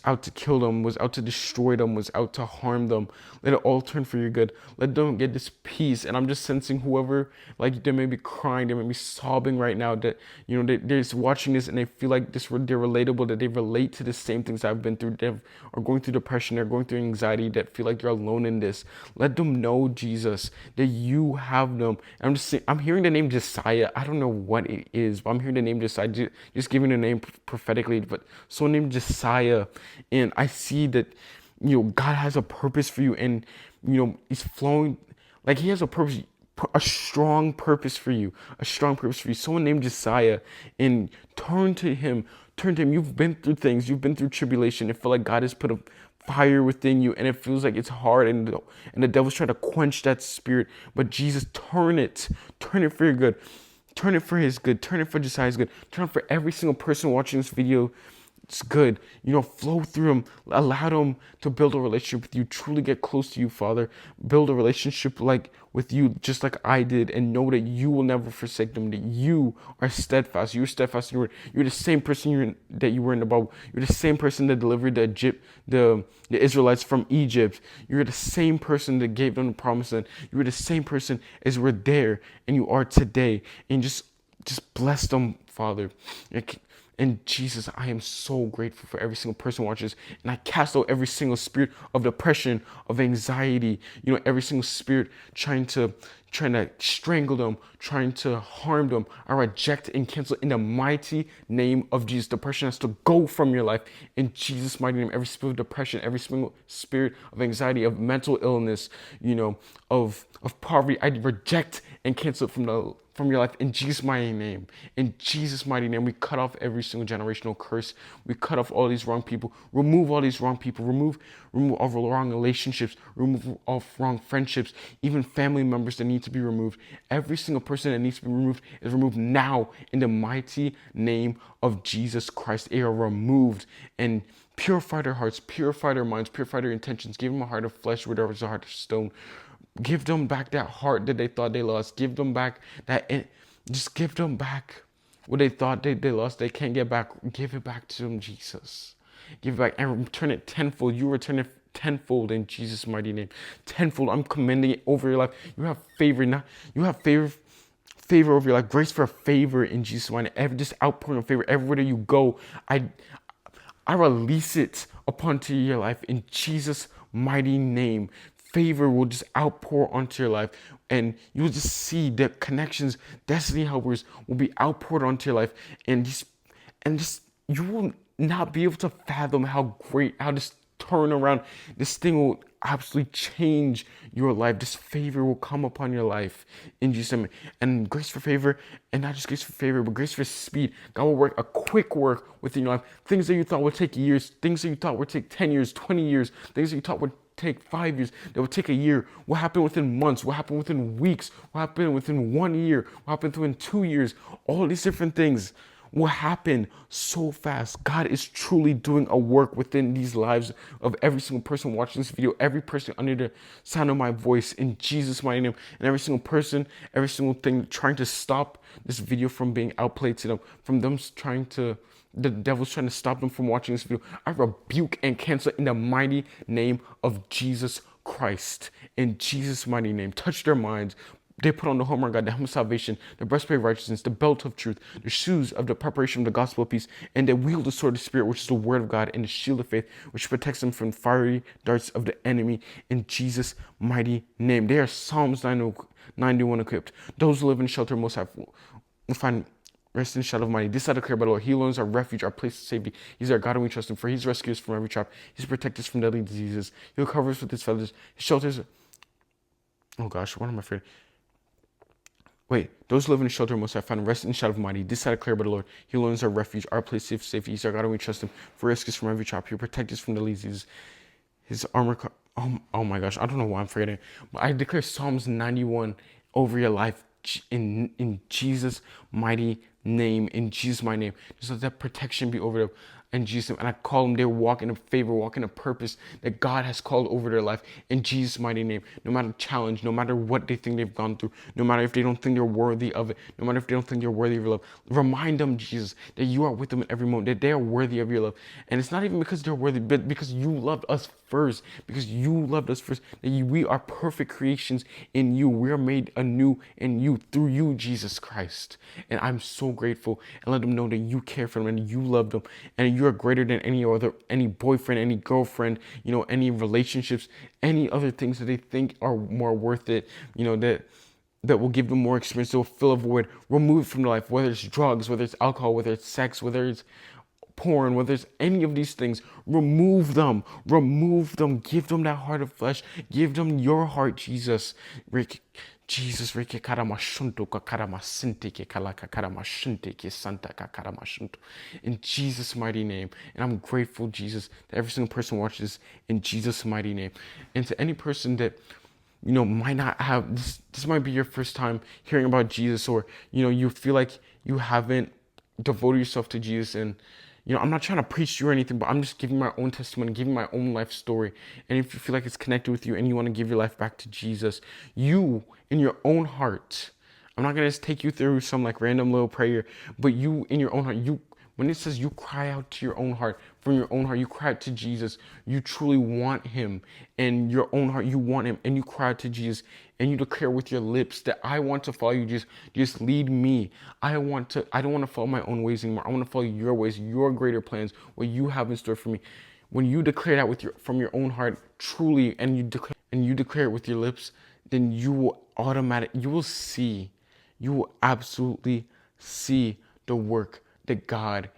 out to kill them, was out to destroy them, was out to harm them, let it all turn for your good. Let them get this peace. And I'm just sensing whoever, like, they may be crying, they may be sobbing right now, that they're just watching this and they feel like they're relatable, that they relate to the same things I've been through. They are going through depression, they're going through anxiety, that feel like they're alone in this. Let them know, Jesus, that you have them. And I'm hearing the name Josiah. I don't know what it is, but I'm hearing the name Josiah, just giving the name prophetically, but someone named Josiah. And I see that, God has a purpose for you, and, He's flowing, like He has a purpose, a strong purpose for you, Someone named Josiah, and turn to Him. You've been through things, you've been through tribulation. It feels like God has put a fire within you, and it feels like it's hard, and the devil's trying to quench that spirit. But Jesus, turn it for your good. Turn it for His good. Turn it for Josiah's good. Turn it for every single person watching this video. It's good. Flow through them. Allow them to build a relationship with you. Truly get close to you, Father. Build a relationship with you, just like I did, and know that you will never forsake them, that you are steadfast. You're steadfast in your word. You're the same person that you were in the Bible. You're the same person that delivered the Israelites from Egypt. You're the same person that gave them the promised land. You were the same person as we're there, and you are today. And just bless them, Father. And Jesus, I am so grateful for every single person watching this. And I cast out every single spirit of depression, of anxiety, every single spirit trying to strangle them, trying to harm them. I reject and cancel in the mighty name of Jesus. Depression has to go from your life in Jesus' mighty name. Every spirit of depression, every single spirit of anxiety, of mental illness, of poverty, I reject and cancel it from your life in Jesus' mighty name. In Jesus' mighty name, we cut off every single generational curse. We cut off all these wrong people. Remove all these wrong people. Remove all the wrong relationships. Remove all wrong friendships. Even family members that need to be removed. Every single person that needs to be removed is removed now in the mighty name of Jesus Christ. They are removed, and purify their hearts, purify their minds, purify their intentions. Give them a heart of flesh where there was a heart of stone. Give them back that heart that they thought they lost. Give them back just give them back what they thought they lost. They can't get back. Give it back to them, Jesus. Give it back and return it tenfold. You return it tenfold in Jesus' mighty name. Tenfold. I'm commending it over your life. You have favor now. You have favor over your life. Grace for favor in Jesus' mighty name. Just outpouring of favor everywhere that you go. I release it upon to your life in Jesus' mighty name. Favor will just outpour onto your life, and you'll just see that connections, destiny helpers will be outpoured onto your life, and just you will not be able to fathom how this turn around, this thing will absolutely change your life. This favor will come upon your life in Jesus' name. And grace for favor, and not just grace for favor, but grace for speed. God will work a quick work within your life. Things that you thought would take years, things that you thought would take 10 years, 20 years, things that you thought would take 5 years, that would take a year. What happened within months? What happened within weeks? What happened within 1 year? What happened within 2 years? All these different things will happen so fast. God is truly doing a work within these lives of every single person watching this video, every person under the sound of my voice, in Jesus' mighty name, and every single person, every single thing trying to stop this video from being outplayed to them, from them trying to, the devil's trying to stop them from watching this video. I rebuke and cancel in the mighty name of Jesus Christ. In Jesus' mighty name, touch their minds. They put on the armor of God, the helmet of salvation, the breastplate of righteousness, the belt of truth, the shoes of the preparation of the gospel of peace, and they wield the sword of the Spirit, which is the word of God, and the shield of faith, which protects them from fiery darts of the enemy, in Jesus' mighty name. They are Psalms 91 equipped. Those who live in shelter most have will find rest in the shadow of Almighty. This I declare by the Lord. He alone is our refuge, our place of safety. He's our God, and we trust him, for he's rescued us from every trap. He's protected us from deadly diseases. He'll cover us with his feathers. His shelters. Oh gosh, what am I afraid? Wait, those who live in the shelter most have found rest in the shadow of Almighty. This I declare by the Lord. He alone is our refuge, our place of safety. He's our God, and we trust him, for rescue us from every trap. He'll protect us from deadly diseases. His armor. Oh my gosh, I don't know why I'm forgetting. But I declare Psalms 91 over your life in Jesus' mighty name. In Jesus' mighty name. Just let that protection be over them. In Jesus' name. And I call them, they walk in a favor, walk in a purpose that God has called over their life. In Jesus' mighty name. No matter challenge, no matter what they think they've gone through, no matter if they don't think they're worthy of it, no matter if they don't think they're worthy of your love, remind them, Jesus, that you are with them in every moment, that they are worthy of your love. And it's not even because they're worthy, but because you loved us first, because you loved us first, that we are perfect creations in you. We are made anew in you, through you, Jesus Christ. And I'm so grateful, and let them know that you care for them and you love them, and you're greater than any boyfriend, any girlfriend, any relationships, any other things that they think are more worth it, that will give them more experience, that will fill a void. Remove it from their life, whether it's drugs, whether it's alcohol, whether it's sex, whether it's porn, whether it's any of these things. Remove them, give them that heart of flesh, give them your heart, Jesus. Jesus, in Jesus' mighty name. And I'm grateful, Jesus, that every single person watches this in Jesus' mighty name. And to any person that might not have this might be your first time hearing about Jesus, or you feel like you haven't devoted yourself to Jesus. And I'm not trying to preach to you or anything, but I'm just giving my own testimony, giving my own life story. And if you feel like it's connected with you and you want to give your life back to Jesus, you, in your own heart, I'm not going to just take you through some like random little prayer, but you, in your own heart, when it says you cry out to your own heart, from your own heart, you cry out to Jesus, you truly want him. In your own heart, you want him, and you cry out to Jesus, and you declare with your lips that I want to follow you, Jesus. Just lead me. I don't want to follow my own ways anymore. I want to follow your ways, your greater plans, what you have in store for me. When you declare that from your own heart, truly, and you declare it with your lips, then you will absolutely see the work that God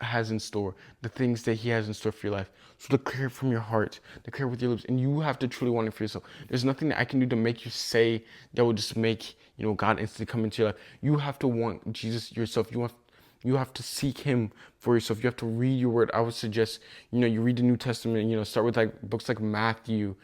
has in store, the things that he has in store for your life. So declare it from your heart, declare it with your lips, and you have to truly want it for yourself. There's nothing that I can do to make you say that will just make God instantly come into your life. You have to want Jesus yourself. You have to seek him for yourself. You have to read your word. I would suggest you read the New Testament. Start with like books like Matthew.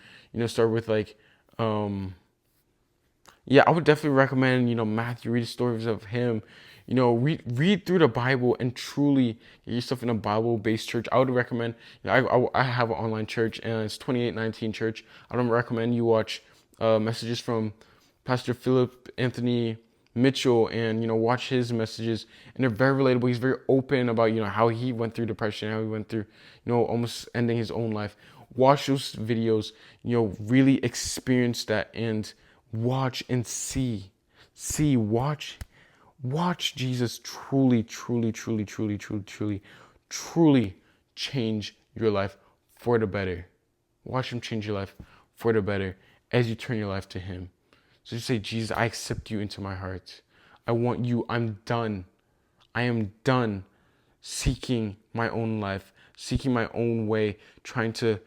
Start with like I would definitely recommend, Matthew, read the stories of him, read through the Bible and truly get yourself in a Bible-based church. I would recommend, I have an online church, and it's 2819 Church. I would recommend you watch messages from Pastor Philip Anthony Mitchell, and, watch his messages, and they're very relatable. He's very open about, how he went through depression, how he went through, almost ending his own life. Watch those videos, really experience that, and watch and watch Jesus truly change your life for the better. Watch him change your life for the better as you turn your life to him. So just say, Jesus, I accept you into my heart. I want you. I'm done. I am done seeking my own life, seeking my own way, trying to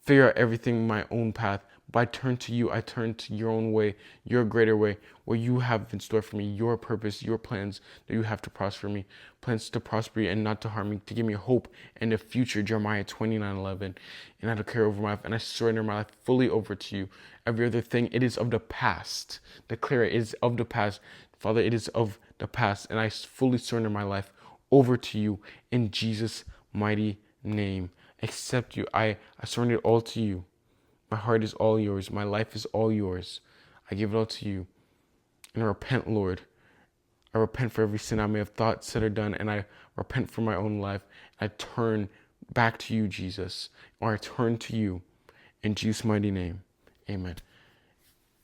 figure out everything my own path. But I turn to you. I turn to your own way, your greater way, what you have in store for me, your purpose, your plans that you have to prosper me, plans to prosper me and not to harm me, to give me hope and a future. Jeremiah 29:11. And I declare over my life, and I surrender my life fully over to you. Every other thing, it is of the past. Declare it is of the past. Father, it is of the past, and I fully surrender my life over to you in Jesus' mighty name. Accept you. I surrender it all to you. My heart is all yours. My life is all yours. I give it all to you. And I repent, Lord. I repent for every sin I may have thought, said, or done, and I repent for my own life. I turn back to you, Jesus, or I turn to you in Jesus' mighty name. Amen.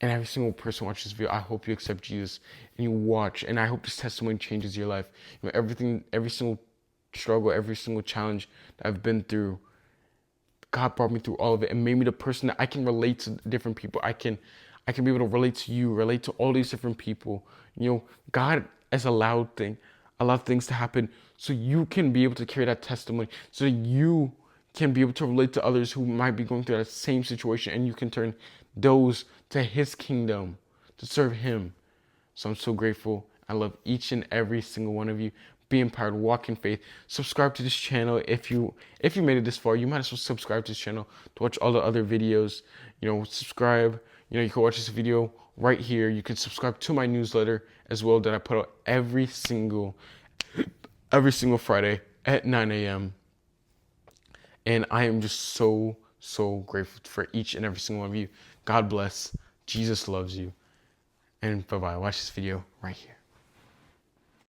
And every single person watches this video, I hope you accept Jesus and you watch. And I hope this testimony changes your life. You know, everything, every single struggle, every single challenge that I've been through, God brought me through all of it and made me the person that I can relate to different people. I can be able to relate to you, relate to all these different people. You know, God has allowed things to happen so you can be able to carry that testimony, so that you can be able to relate to others who might be going through that same situation, and you can turn those to his kingdom to serve him. So I'm so grateful. I love each and every single one of you. Be empowered, walk in faith. Subscribe to this channel. If you made it this far, you might as well subscribe to this channel to watch all the other videos. You know, subscribe. You know, you can watch this video right here. You can subscribe to my newsletter as well that I put out every single Friday at 9 a.m. And I am just so grateful for each and every single one of you. God bless. Jesus loves you. And bye-bye. Watch this video right here.